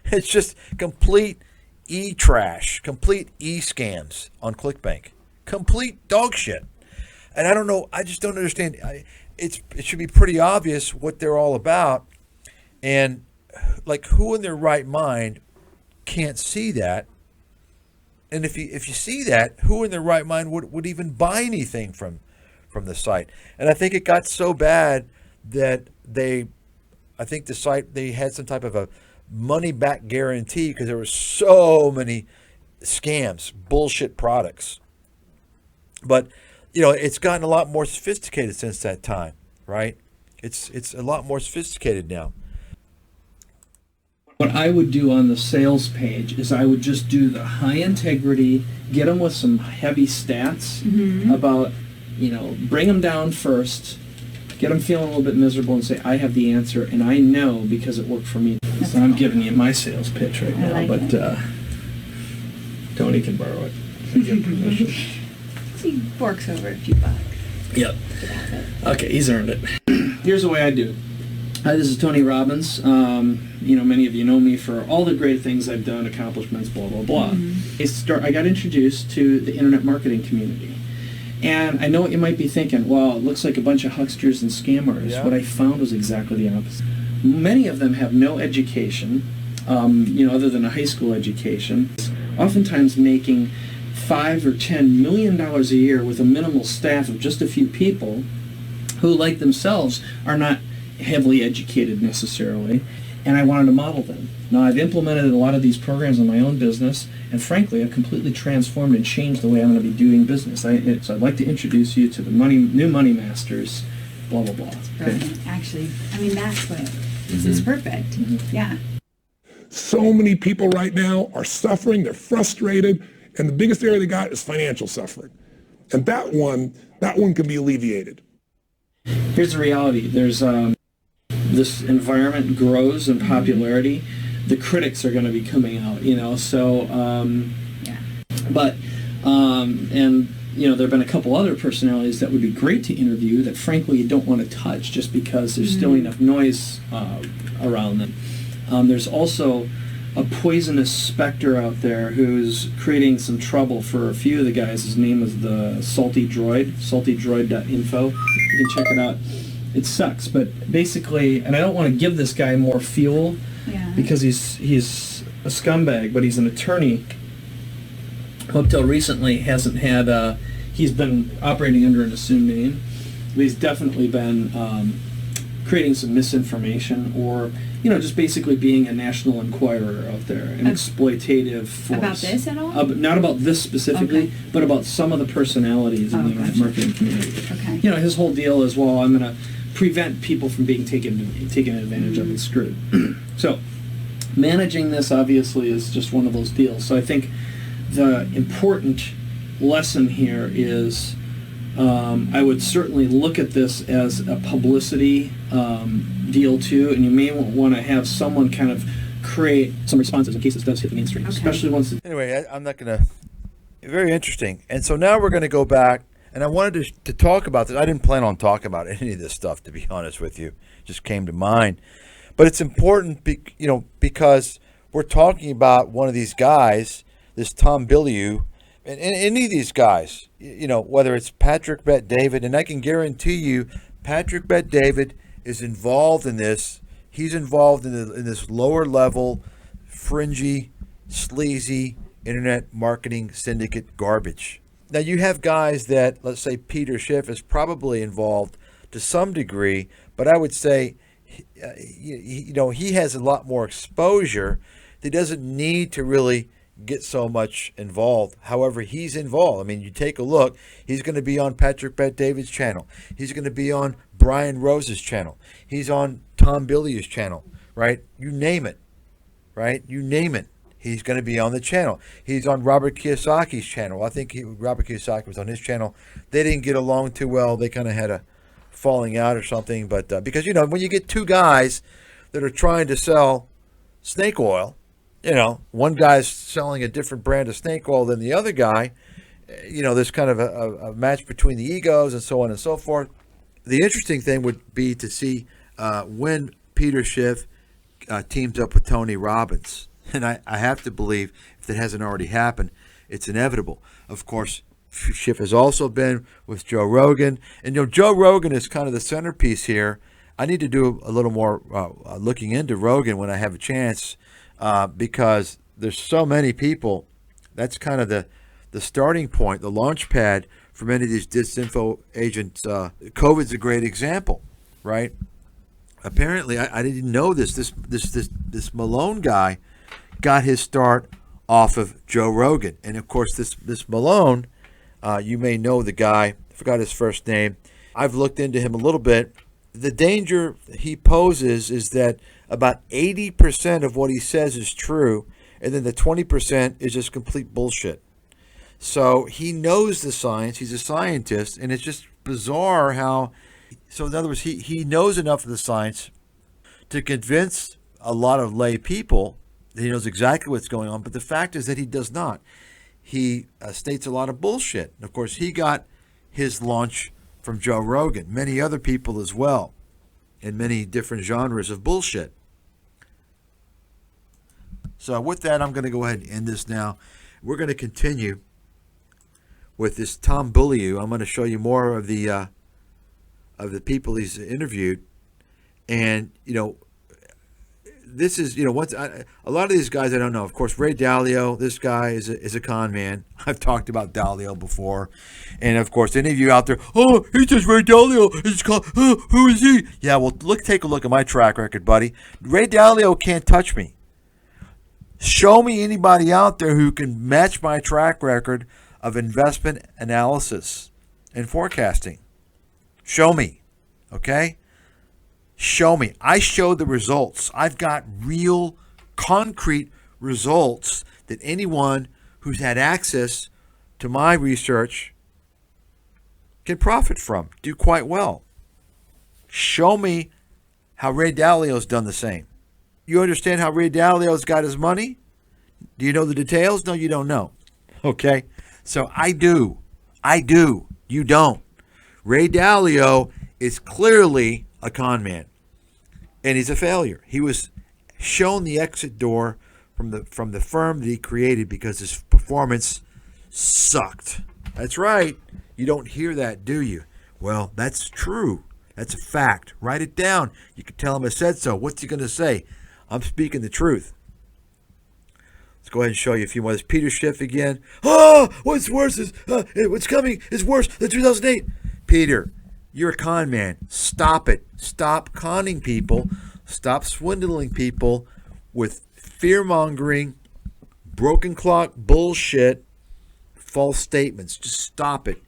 It's just complete e-trash, complete e-scams on ClickBank. Complete dog shit. And I don't know, I just don't understand. It should be pretty obvious what they're all about. And like, who in their right mind can't see that? And if you see that, who in their right mind would even buy anything from the site? And I think it got so bad that I think the site, they had some type of a money back guarantee because there were so many scams, bullshit products. But it's gotten a lot more sophisticated since that time, right? It's a lot more sophisticated now. What I would do on the sales page is I would just do the high integrity, get them with some heavy stats about, bring them down first, get them feeling a little bit miserable, and say, I have the answer, and I know because it worked for me. So I'm giving you my sales pitch right now, but Tony can borrow it. I give permission. He forks over a few bucks. Yep. Okay, he's earned it. Here's the way I do it. Hi, this is Tony Robbins. Many of you know me for all the great things I've done, accomplishments, blah, blah, blah. I got introduced to the internet marketing community. And I know what you might be thinking, well, it looks like a bunch of hucksters and scammers. Yeah. What I found was exactly the opposite. Many of them have no education, other than a high school education, oftentimes making $5 or $10 million a year with a minimal staff of just a few people who, like themselves, are not heavily educated necessarily, and I wanted to model them. Now, I've implemented a lot of these programs in my own business, and frankly, I've completely transformed and changed the way I'm going to be doing business. So I'd like to introduce you to the new money masters, blah, blah, blah. Brilliant. Actually, that's what this is perfect. Yeah. So many people right now are suffering, they're frustrated, and the biggest area they got is financial suffering. And that one can be alleviated. Here's the reality. There's this environment grows in popularity. The critics are going to be coming out, so but there have been a couple other personalities that would be great to interview that frankly you don't want to touch just because there's still enough noise around them. There's also a poisonous specter out there who's creating some trouble for a few of the guys. His name is the Salty Droid, saltydroid.info. You can check it out. It sucks, but basically, and I don't want to give this guy more fuel because he's a scumbag, but he's an attorney who up till recently hasn't had, he's been operating under an assumed name, but he's definitely been creating some misinformation or just basically being a national inquirer out there, an exploitative force. About this at all? Not about this specifically, but about some of the personalities in the internet marketing community. Okay. His whole deal is, well, I'm going to prevent people from being taken advantage of and screwed. So managing this obviously is just one of those deals. So I think the important lesson here is I would certainly look at this as a publicity deal too, and you may want to have someone kind of create some responses in case this does hit the mainstream, especially once Anyway, I'm not going to... Very interesting. And so now we're going to go back, and I wanted to talk about this. I didn't plan on talking about any of this stuff, to be honest with you. It just came to mind. But it's important, because we're talking about one of these guys, this Tom Bilyeu, and any of these guys, whether it's Patrick Bet-David, and I can guarantee you Patrick Bet-David is involved in this. He's involved in this lower level, fringy, sleazy internet marketing syndicate garbage. Now you have guys that, let's say Peter Schiff is probably involved to some degree, but I would say, he has a lot more exposure. He doesn't need to really get so much involved. However, he's involved. You take a look. He's going to be on Patrick Bet-David's channel. He's going to be on Brian Rose's channel. He's on Tom Bilyeu's channel, right? You name it, right? You name it. He's going to be on the channel. He's on Robert Kiyosaki's channel. I think Robert Kiyosaki was on his channel. They didn't get along too well. They kind of had a falling out or something. But because, when you get two guys that are trying to sell snake oil, one guy's selling a different brand of snake oil than the other guy, there's kind of a match between the egos and so on and so forth. The interesting thing would be to see when Peter Schiff teams up with Tony Robbins. And I have to believe, if it hasn't already happened, it's inevitable. Of course, Schiff has also been with Joe Rogan. And, Joe Rogan is kind of the centerpiece here. I need to do a little more looking into Rogan when I have a chance. Because there's so many people. That's kind of the starting point, the launch pad for many of these disinfo agents. COVID's a great example, right? Apparently, I didn't know this. This Malone guy got his start off of Joe Rogan, and of course, this Malone, you may know the guy. I forgot his first name. I've looked into him a little bit. The danger he poses is that about 80% of what he says is true, and then the 20% is just complete bullshit. So he knows the science. He's a scientist, and it's just bizarre how, so in other words, he knows enough of the science to convince a lot of lay people that he knows exactly what's going on, but the fact is that he does not. He states a lot of bullshit. And of course, he got his launch from Joe Rogan, many other people as well, in many different genres of bullshit. So with that, I'm going to go ahead and end this now. We're going to continue with this Tom Bilyeu. I'm going to show you more of the people he's interviewed, and this is a lot of these guys I don't know. Of course, Ray Dalio. This guy is a con man. I've talked about Dalio before, and of course, any of you out there, oh, he says Ray Dalio is con. Who is he? Yeah, well, take a look at my track record, buddy. Ray Dalio can't touch me. Show me anybody out there who can match my track record of investment analysis and forecasting. Show me, okay? Show me. I show the results. I've got real, concrete results that anyone who's had access to my research can profit from, do quite well. Show me how Ray Dalio's done the same. You understand how Ray Dalio's got his money? Do you know the details? No, you don't know. Okay? So I do. You don't. Ray Dalio is clearly a con man. And he's a failure. He was shown the exit door from the firm that he created because his performance sucked. That's right. You don't hear that, do you? Well, that's true. That's a fact. Write it down. You can tell him I said so. What's he going to say? I'm speaking the truth. Let's go ahead and show you a few more. There's Peter Schiff again. Oh, what's worse is what's coming is worse than 2008. Peter, you're a con man. Stop it. Stop conning people. Stop swindling people with fear-mongering, broken clock bullshit, false statements. Just stop it.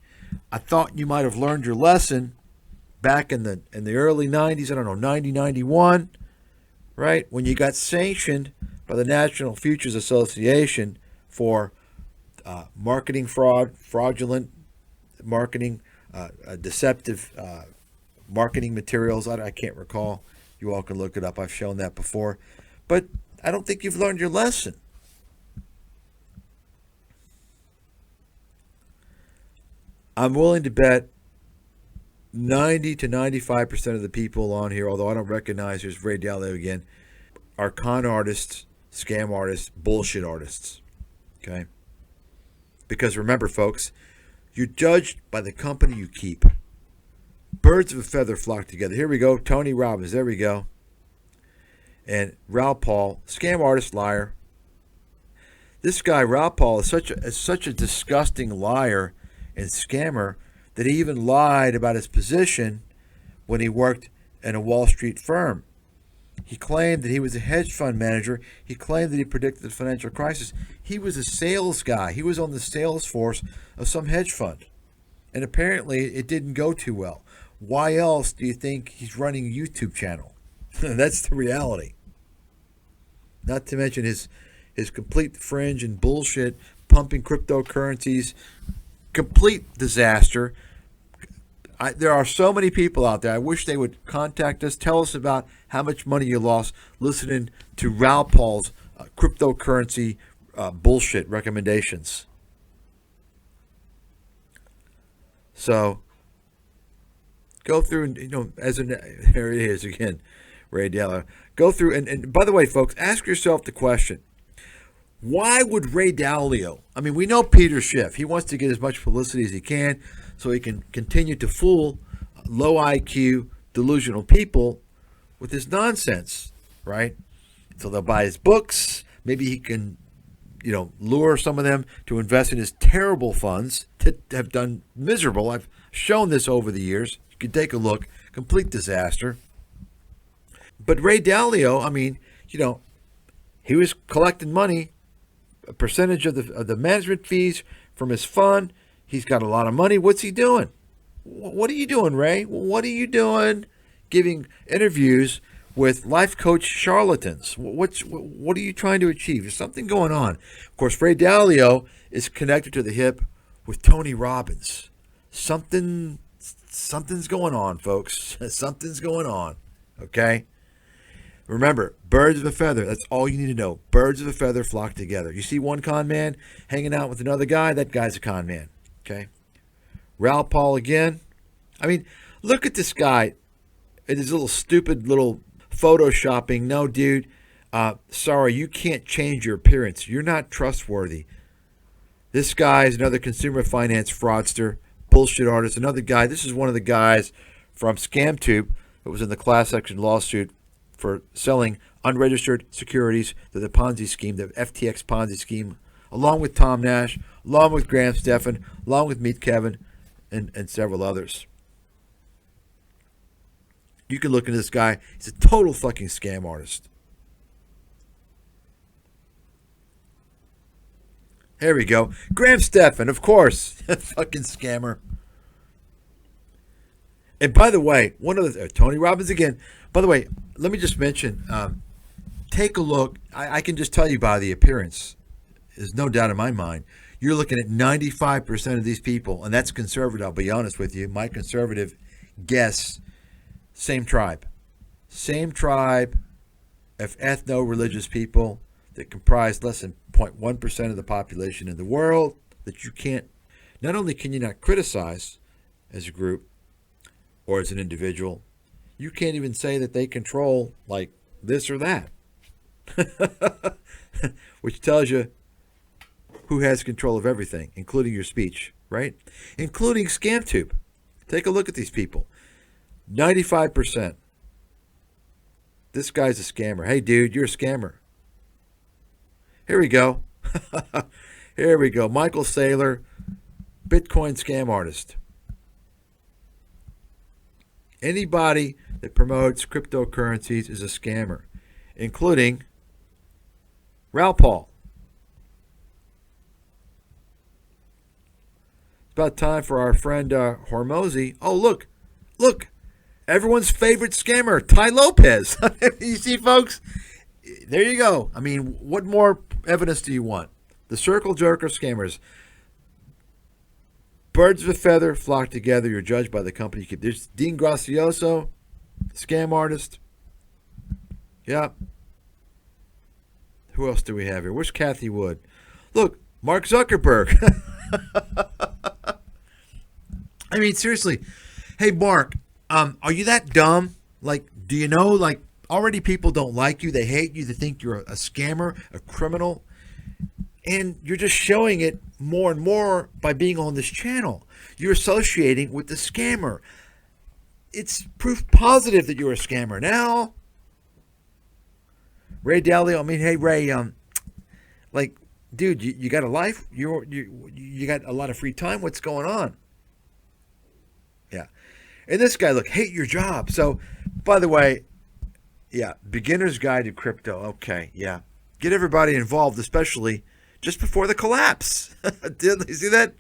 I thought you might have learned your lesson back in the early 90s, I don't know, 90, 91, right? When you got sanctioned by the National Futures Association for marketing fraud, fraudulent marketing, deceptive marketing materials. I can't recall. You all can look it up. I've shown that before. But I don't think you've learned your lesson. I'm willing to bet 90 to 95% of the people on here, although I don't recognize, here's Ray Dalio again, are con artists, scam artists, bullshit artists. Okay? Because remember, folks, you're judged by the company you keep. Birds of a feather flock together. Here we go. Tony Robbins. There we go. And Raoul Paul, scam artist, liar. This guy, Raoul Paul, is such a disgusting liar and scammer that he even lied about his position when he worked in a Wall Street firm. He claimed that he was a hedge fund manager. He claimed that he predicted the financial crisis. He was a sales guy. He was on the sales force of some hedge fund. And apparently it didn't go too well. Why else do you think he's running a YouTube channel? That's the reality. Not to mention his complete fringe and bullshit, pumping cryptocurrencies, complete disaster. There are so many people out there. I wish they would contact us. Tell us about how much money you lost listening to Raoul Paul's cryptocurrency bullshit recommendations. So go through and, there it is again, Ray Dalio. Go through and by the way, folks, ask yourself the question: why would Ray Dalio? I mean, we know Peter Schiff. He wants to get as much publicity as he can so he can continue to fool low IQ, delusional people with his nonsense, right? So they'll buy his books. Maybe he can, lure some of them to invest in his terrible funds that have done miserable. I've shown this over the years. You can take a look. Complete disaster. But Ray Dalio, I mean, he was collecting money, a percentage of the management fees from his fund. He's got a lot of money. What's he doing? What are you doing, Ray? What are you doing giving interviews with life coach charlatans? What are you trying to achieve? There's something going on. Of course, Ray Dalio is connected to the hip with Tony Robbins. Something something's going on, folks. Something's going on. Okay? Remember, birds of a feather. That's all you need to know. Birds of a feather flock together. You see one con man hanging out with another guy, that guy's a con man. Okay? Ralph Paul again. I mean, look at this guy. It is a little stupid little photoshopping. No, dude. Sorry, you can't change your appearance. You're not trustworthy. This guy is another consumer finance fraudster, bullshit artist. Another guy. This is one of the guys from ScamTube that was in the class action lawsuit for selling unregistered securities to the Ponzi scheme, the FTX Ponzi scheme, along with Tom Nash, along with Graham Stephan, along with Meet Kevin, and several others. You can look into this guy. He's a total fucking scam artist. Here we go. Graham Stephan, of course. Fucking scammer. And by the way, one of the Tony Robbins again. By the way, let me just mention, take a look. I can just tell you by the appearance. There's no doubt in my mind. You're looking at 95% of these people, and that's conservative. I'll be honest with you. My conservative guess, same tribe. Same tribe of ethno-religious people that comprise less than 0.1% of the population in the world that you can't, not only can you not criticize as a group or as an individual, you can't even say that they control like this or that. Which tells you who has control of everything, including your speech, right? Including ScamTube. Take a look at these people. 95%. This guy's a scammer. Hey, dude, you're a scammer. Here we go. Here we go. Michael Saylor, Bitcoin scam artist. Anybody that promotes cryptocurrencies is a scammer, including Ralph Paul. It's about time for our friend Hormozy. Oh, look. Everyone's favorite scammer, Ty Lopez. You see, folks? There you go. I mean, what more evidence do you want? The circle jerker scammers. Birds of a feather flock together. You're judged by the company you keep. There's Dean Gracioso, scam artist. Yeah. Who else do we have here? Where's Kathy Wood? Look, Mark Zuckerberg. I mean, seriously. Hey, Mark, are you that dumb? Like, do you know, like, already people don't like you. They hate you. They think you're a scammer, a criminal. And you're just showing it more and more by being on this channel. You're associating with the scammer. It's proof positive that you're a scammer. Now, Ray Dalio, I mean, hey, Ray, like, dude, you got a life? You got a lot of free time? What's going on? Yeah. And this guy, look, hate your job. So, by the way, yeah, beginner's guide to crypto. Okay, yeah. Get everybody involved, especially just before the collapse. Did you see that?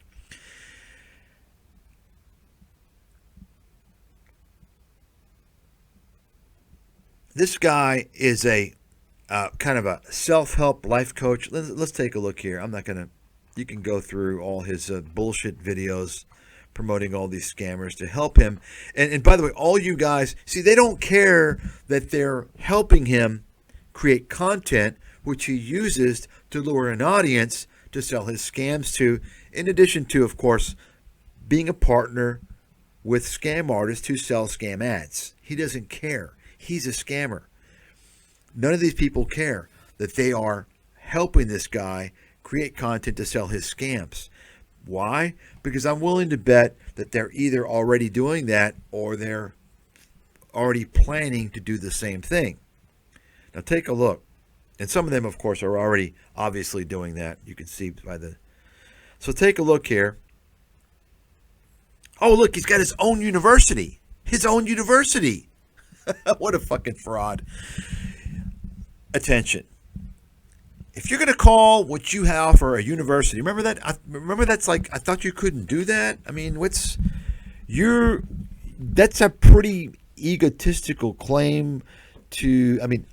This guy is a kind of a self-help life coach. Let's take a look here. I'm not going to, you can go through all his bullshit videos promoting all these scammers to help him. And by the way, all you guys, see, they don't care that they're helping him create content which he uses to lure an audience to sell his scams to, in addition to, of course, being a partner with scam artists who sell scam ads. He doesn't care. He's a scammer. None of these people care that they are helping this guy create content to sell his scams. Why? Because I'm willing to bet that they're either already doing that or they're already planning to do the same thing. Now take a look. And some of them, of course, are already obviously doing that. You can see by the... So take a look here. Oh, look, he's got his own university. His own university. What a fucking fraud. Attention. If you're going to call what you offer a university, remember that? Remember that's like, I thought you couldn't do that? I mean, that's a pretty egotistical claim to, I mean,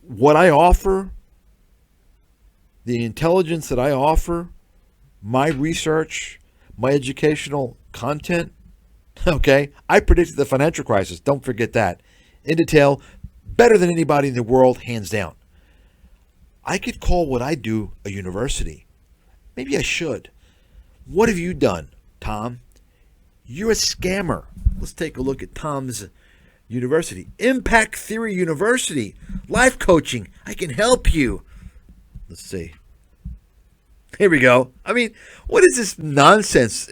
what I offer, the intelligence that I offer, my research, my educational content, Okay? I predicted the financial crisis. Don't forget that. In detail, better than anybody in the world, hands down. I could call what I do a university. Maybe I should. What have you done, Tom? You're a scammer. Let's take a look at Tom's university. Impact Theory University. Life coaching. I can help you. Let's see. Here we go. I mean, what is this nonsense?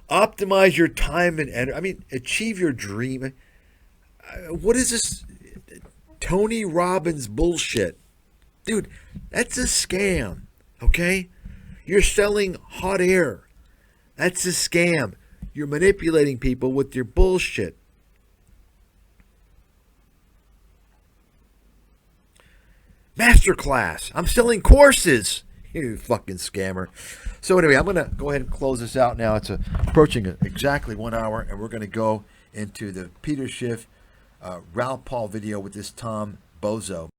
Optimize your time and energy. I mean, achieve your dream. What is this Tony Robbins bullshit? Dude, that's a scam, okay? You're selling hot air. That's a scam. You're manipulating people with your bullshit. Masterclass. I'm selling courses. You fucking scammer. So anyway, I'm going to go ahead and close this out now. It's approaching exactly 1 hour, and we're going to go into the Peter Schiff, Ralph Paul video with this Tom Bozo.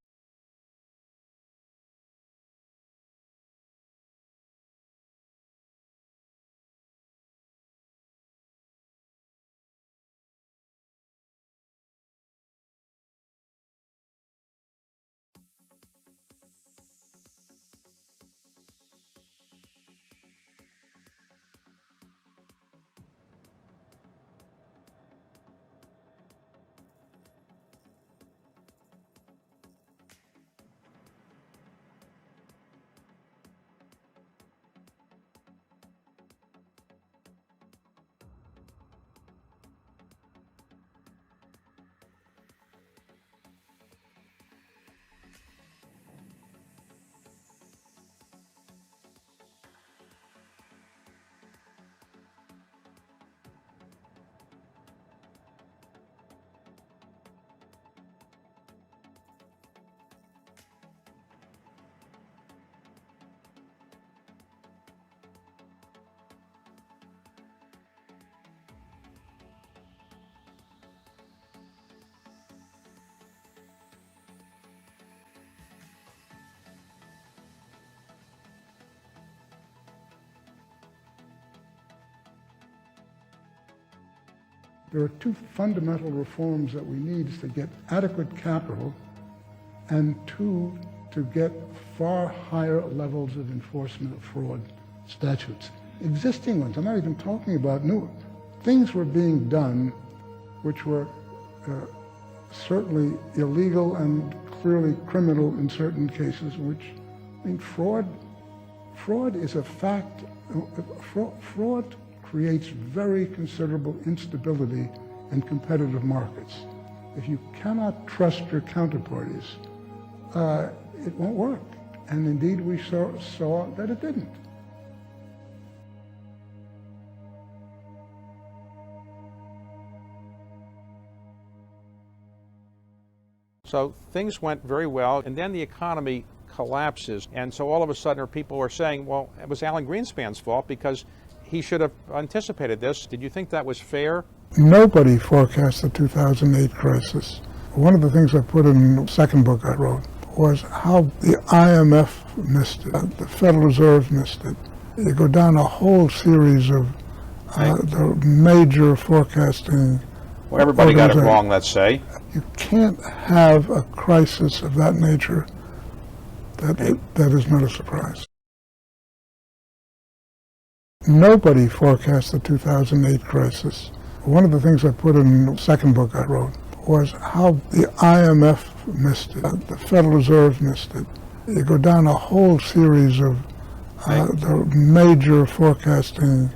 There are two fundamental reforms that we need is to get adequate capital and two, to get far higher levels of enforcement of fraud statutes. Existing ones, I'm not even talking about new things were being done which were certainly illegal and clearly criminal in certain cases, which, I mean, fraud is a fact. Fraud creates very considerable instability in competitive markets. If you cannot trust your counterparties, it won't work. And indeed, we saw that it didn't. So things went very well, and then the economy collapses. And so all of a sudden people are saying, well, it was Alan Greenspan's fault because he should have anticipated this. Did you think that was fair? Nobody forecast the 2008 crisis. One of the things I put in the second book I wrote was how the IMF missed it, the Federal Reserve missed it. You go down a whole series of the major forecasting. Well, everybody got it wrong, let's say. You can't have a crisis of that nature that is not a surprise. Nobody forecast the 2008 crisis. One of the things I put in the second book I wrote was how the IMF missed it, the Federal Reserve missed it. You go down a whole series of the major forecasting.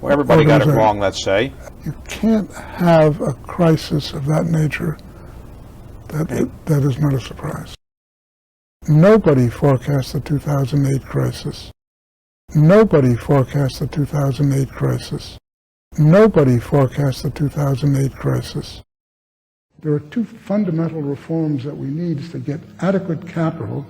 Well, everybody got it wrong, let's say. You can't have a crisis of that nature that is not a surprise. Nobody forecast the 2008 crisis. Nobody forecast the 2008 crisis. Nobody forecast the 2008 crisis. There are two fundamental reforms that we need is to get adequate capital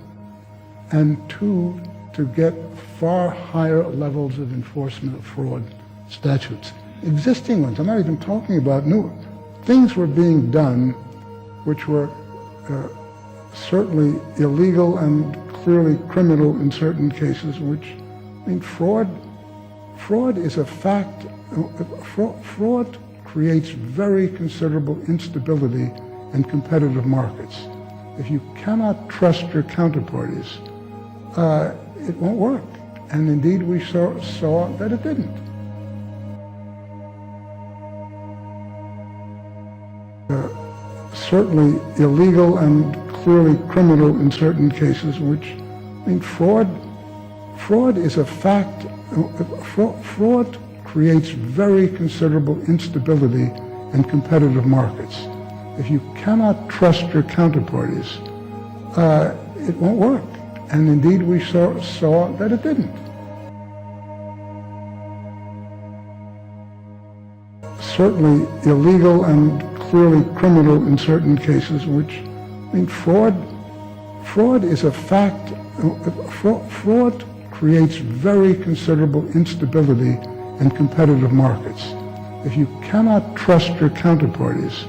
and two, to get far higher levels of enforcement of fraud statutes. Existing ones, I'm not even talking about new ones. Things were being done which were certainly illegal and clearly criminal in certain cases, which, I mean, fraud Fraud is a fact. Fraud creates very considerable instability in competitive markets. If you cannot trust your counterparties, it won't work. And indeed, we saw that it didn't. Certainly illegal and clearly criminal in certain cases, which, I mean, fraud is a fact. Fraud creates very considerable instability in competitive markets. If you cannot trust your counterparties, it won't work. And indeed, we saw that it didn't. Certainly illegal and clearly criminal in certain cases, which, I mean, fraud is a fact. Fraud creates very considerable instability in competitive markets. If you cannot trust your counterparties,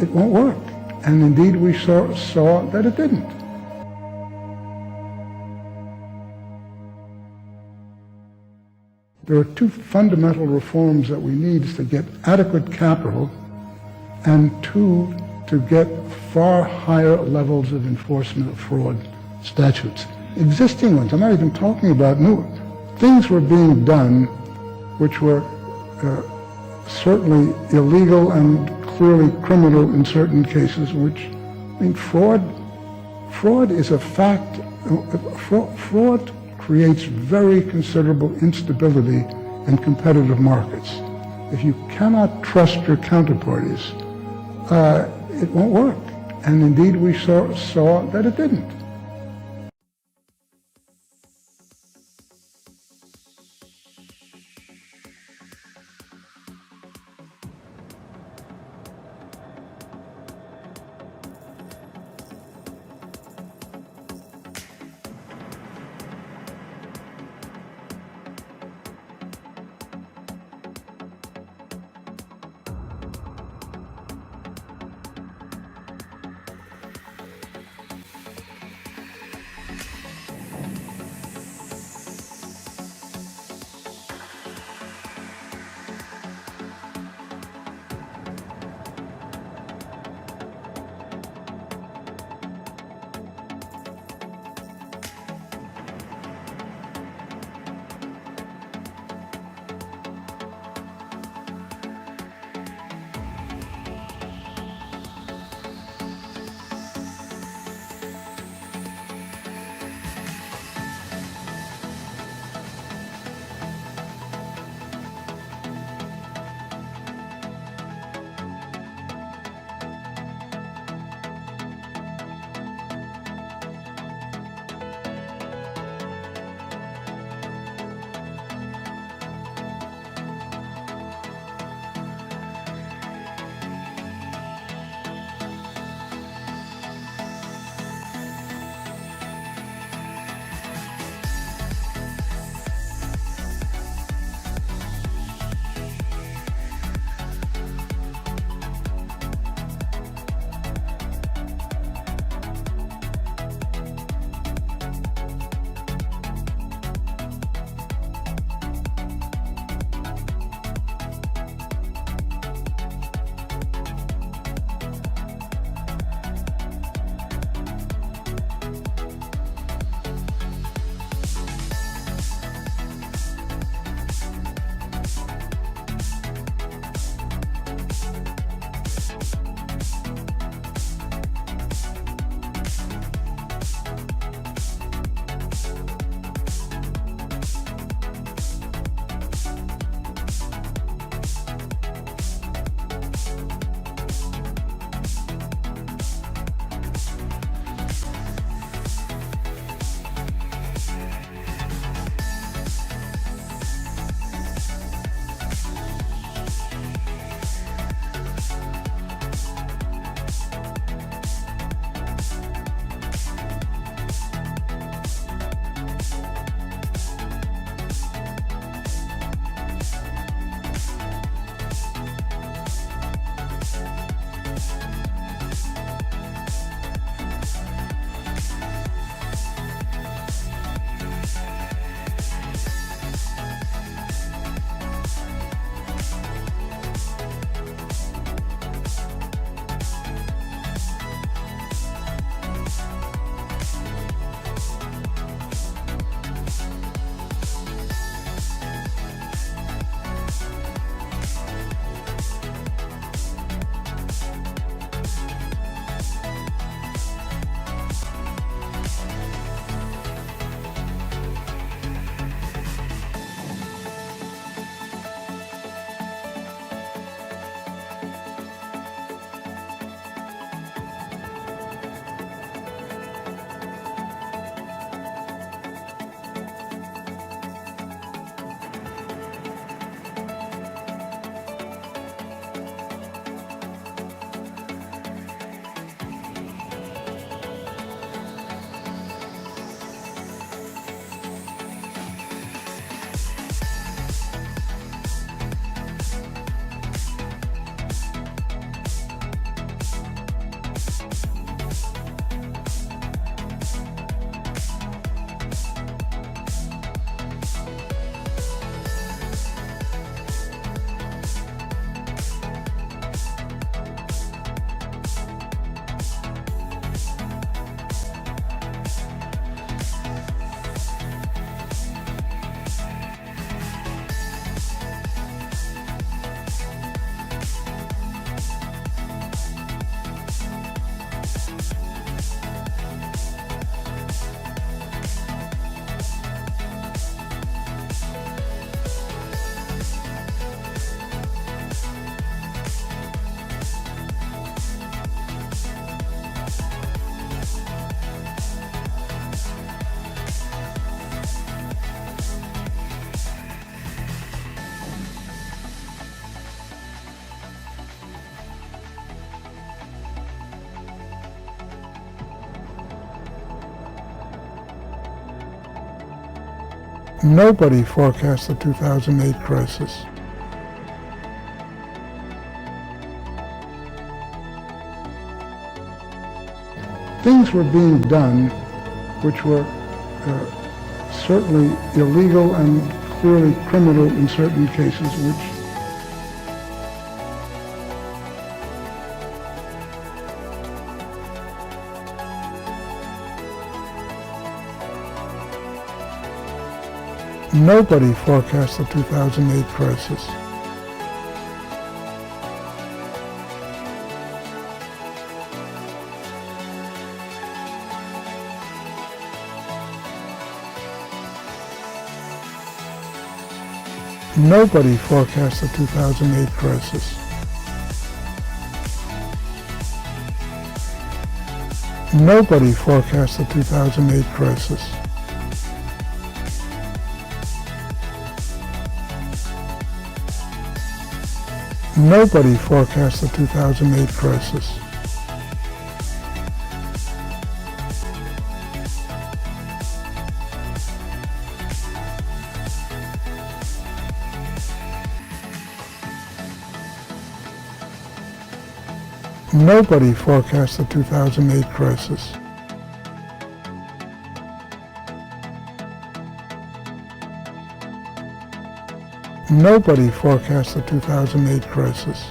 it won't work. And indeed, we saw that it didn't. There are two fundamental reforms that we need to get adequate capital, and two, to get far higher levels of enforcement of fraud statutes. Existing ones, I'm not even talking about new. Things were being done which were certainly illegal and clearly criminal in certain cases, which, I mean, fraud is a fact. Fraud creates very considerable instability in competitive markets. If you cannot trust your counterparties, it won't work. And indeed, we saw that it didn't. Nobody forecast the 2008 crisis. Things were being done which were certainly illegal and clearly criminal in certain cases, which nobody forecast the 2008 crisis. Nobody forecast the 2008 crisis. Nobody forecast the 2008 crisis. Nobody forecast the 2008 crisis. Nobody forecast the 2008 crisis. Nobody forecast the 2008 crisis.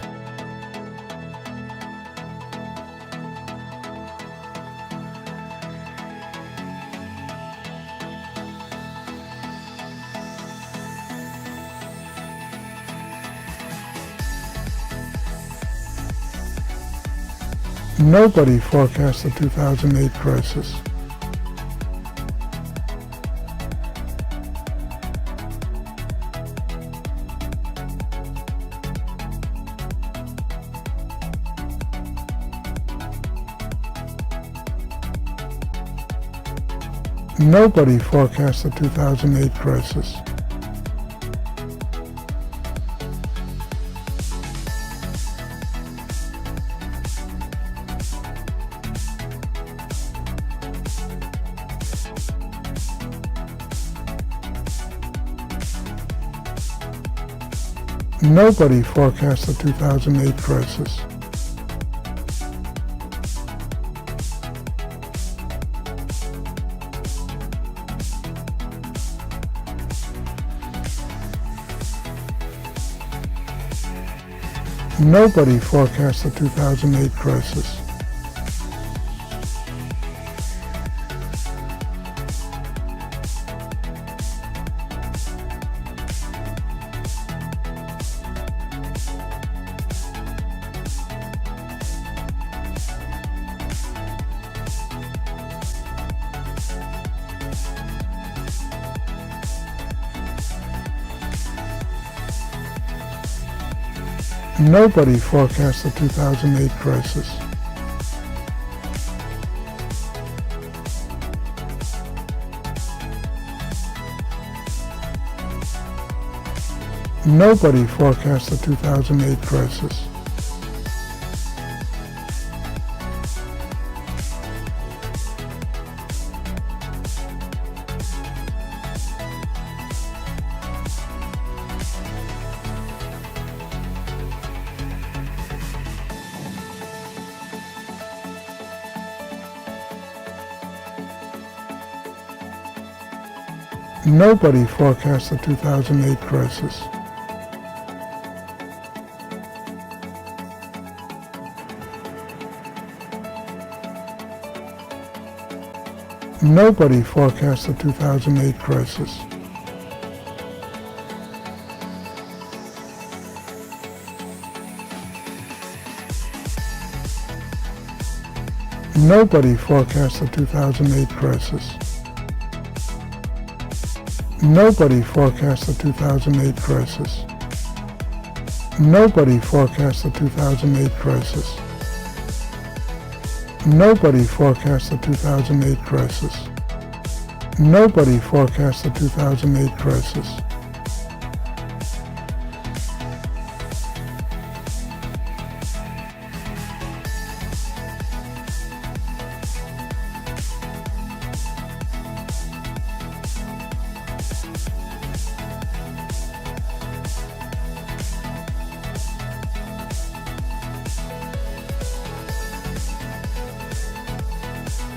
Nobody forecast the 2008 crisis. Nobody forecast the 2008 crisis. Nobody forecast the 2008 crisis. Nobody forecast the 2008 crisis. Nobody forecast the 2008 crisis. Nobody forecast the 2008 crisis. Nobody forecast the 2008 crisis. Nobody forecast the 2008 crisis. Nobody forecast the 2008 crisis. Nobody forecast the 2008 crisis. Nobody forecast the 2008 crisis. Nobody forecast the 2008 crisis. Nobody forecast the 2008 crisis.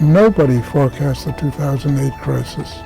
Nobody forecast the 2008 crisis.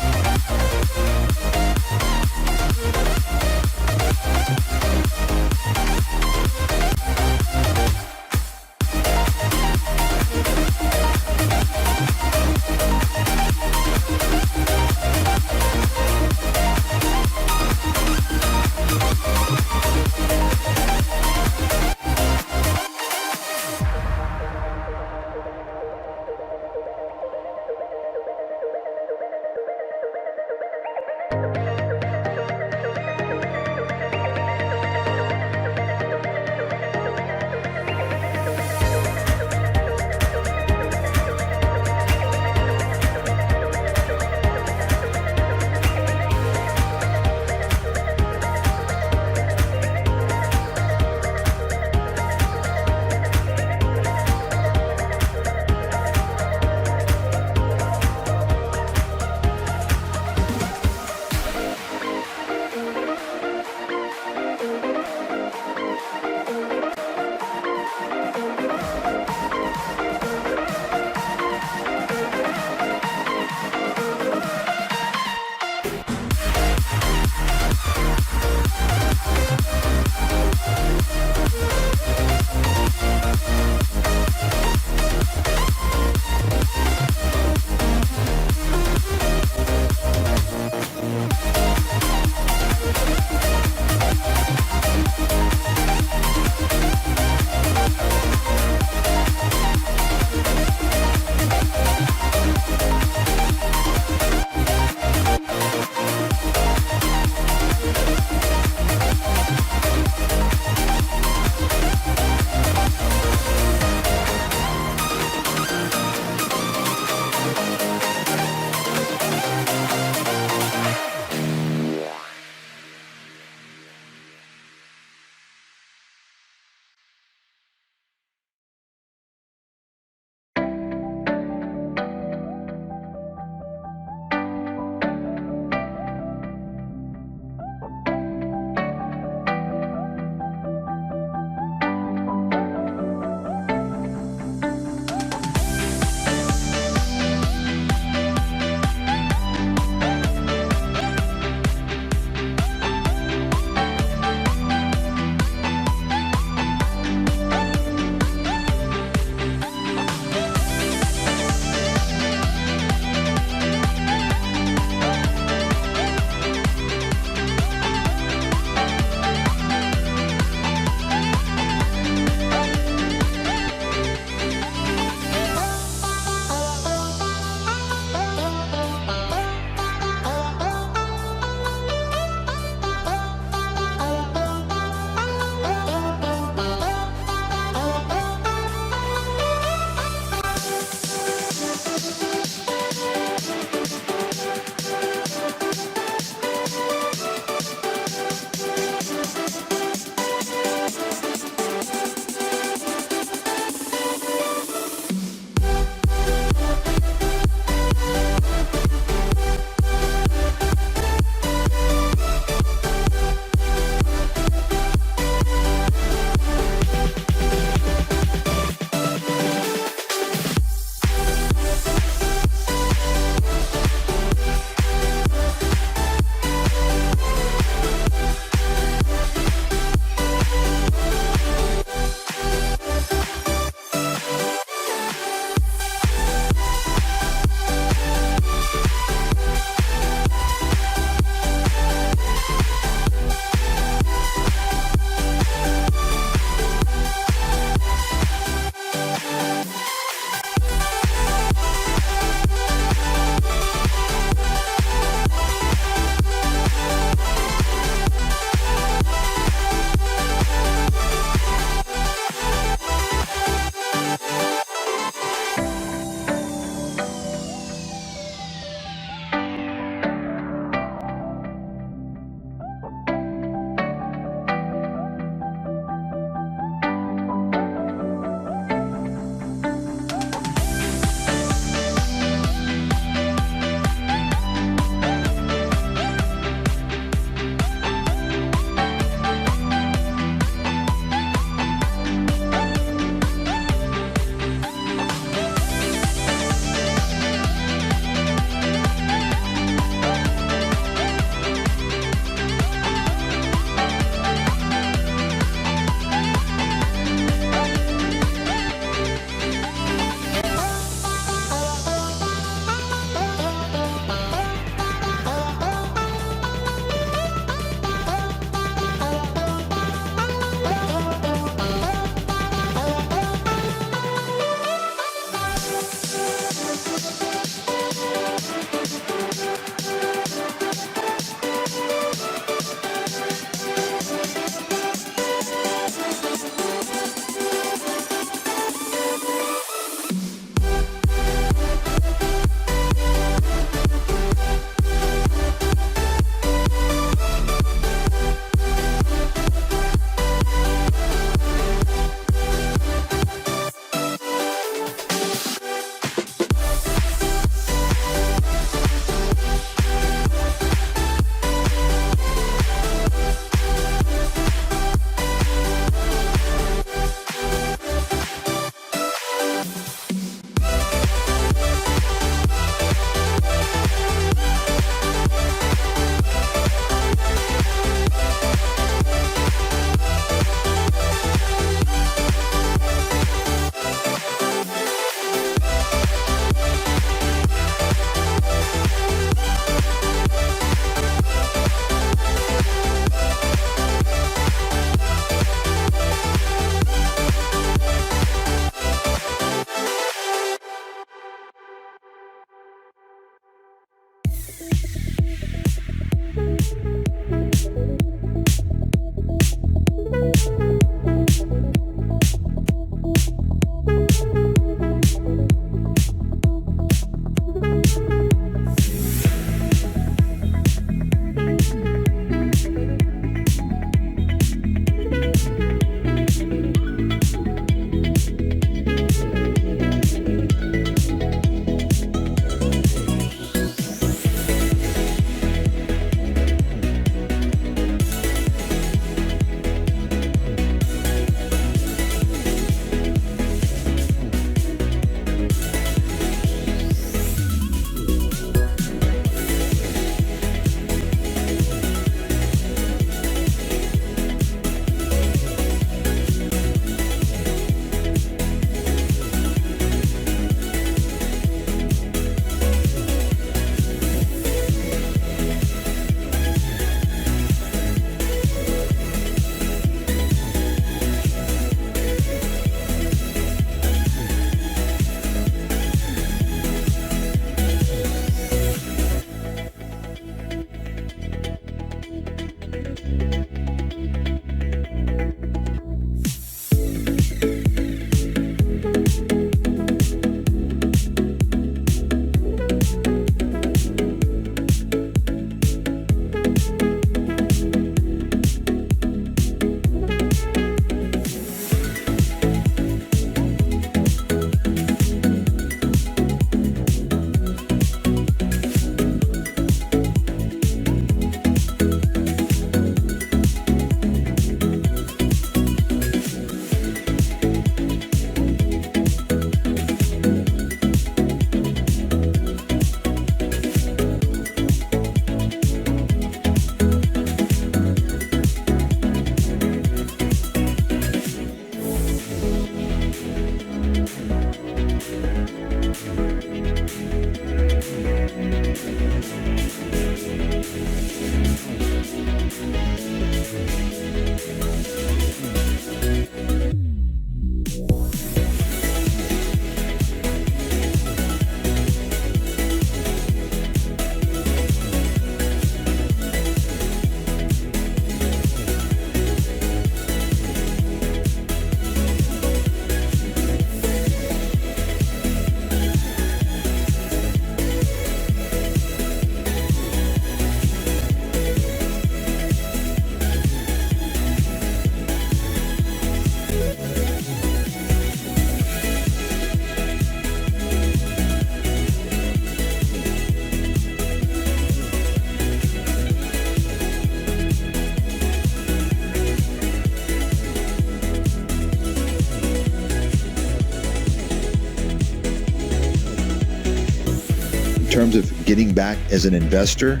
terms of getting back as an investor,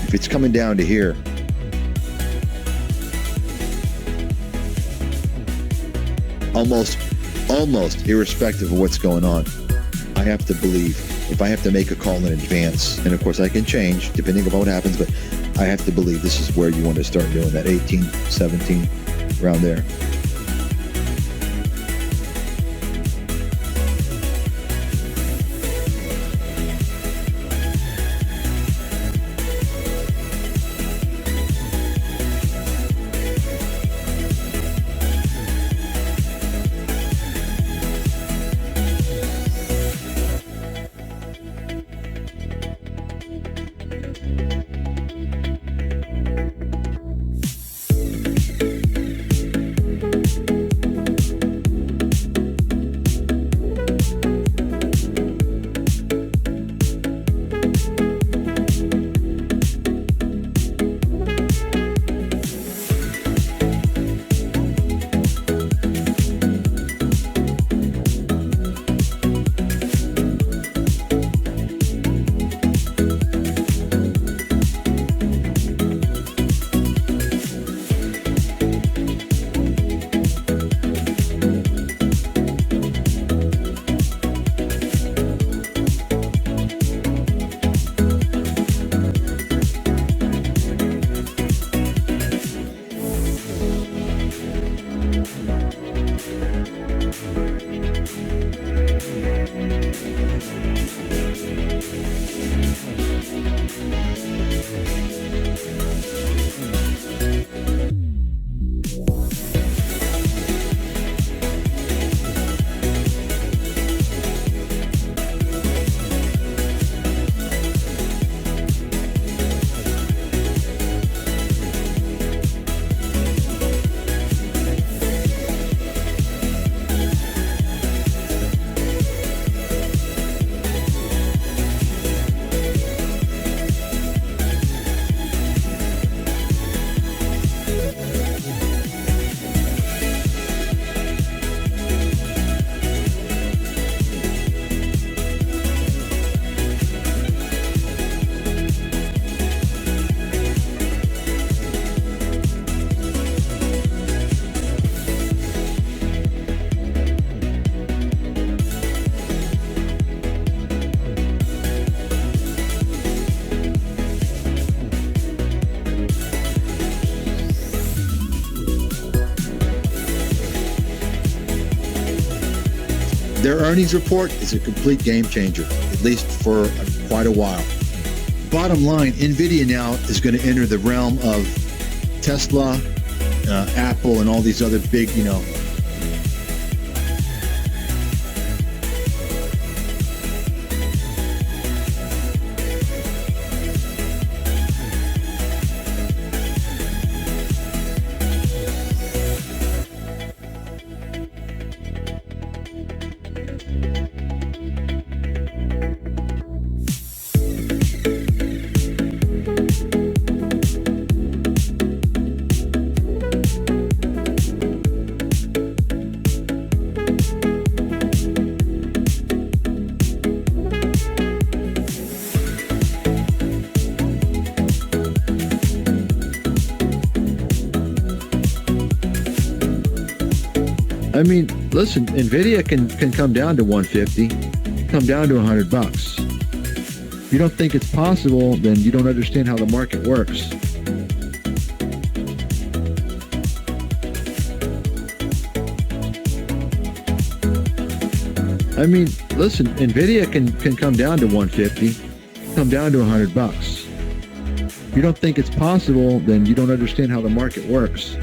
if it's coming down to here, almost irrespective of what's going on, I have to believe, if I have to make a call in advance, and of course I can change depending on what happens, but I have to believe this is where you want to start doing that 18, 17, around there. Their earnings report is a complete game changer, at least for quite a while. Bottom line, NVIDIA now is going to enter the realm of Tesla, Apple, and all these other big, I mean, listen, NVIDIA can come down to 150, come down to $100. If you don't think it's possible, then you don't understand how the market works. I mean, listen, NVIDIA can come down to 150, come down to $100. If you don't think it's possible, then you don't understand how the market works.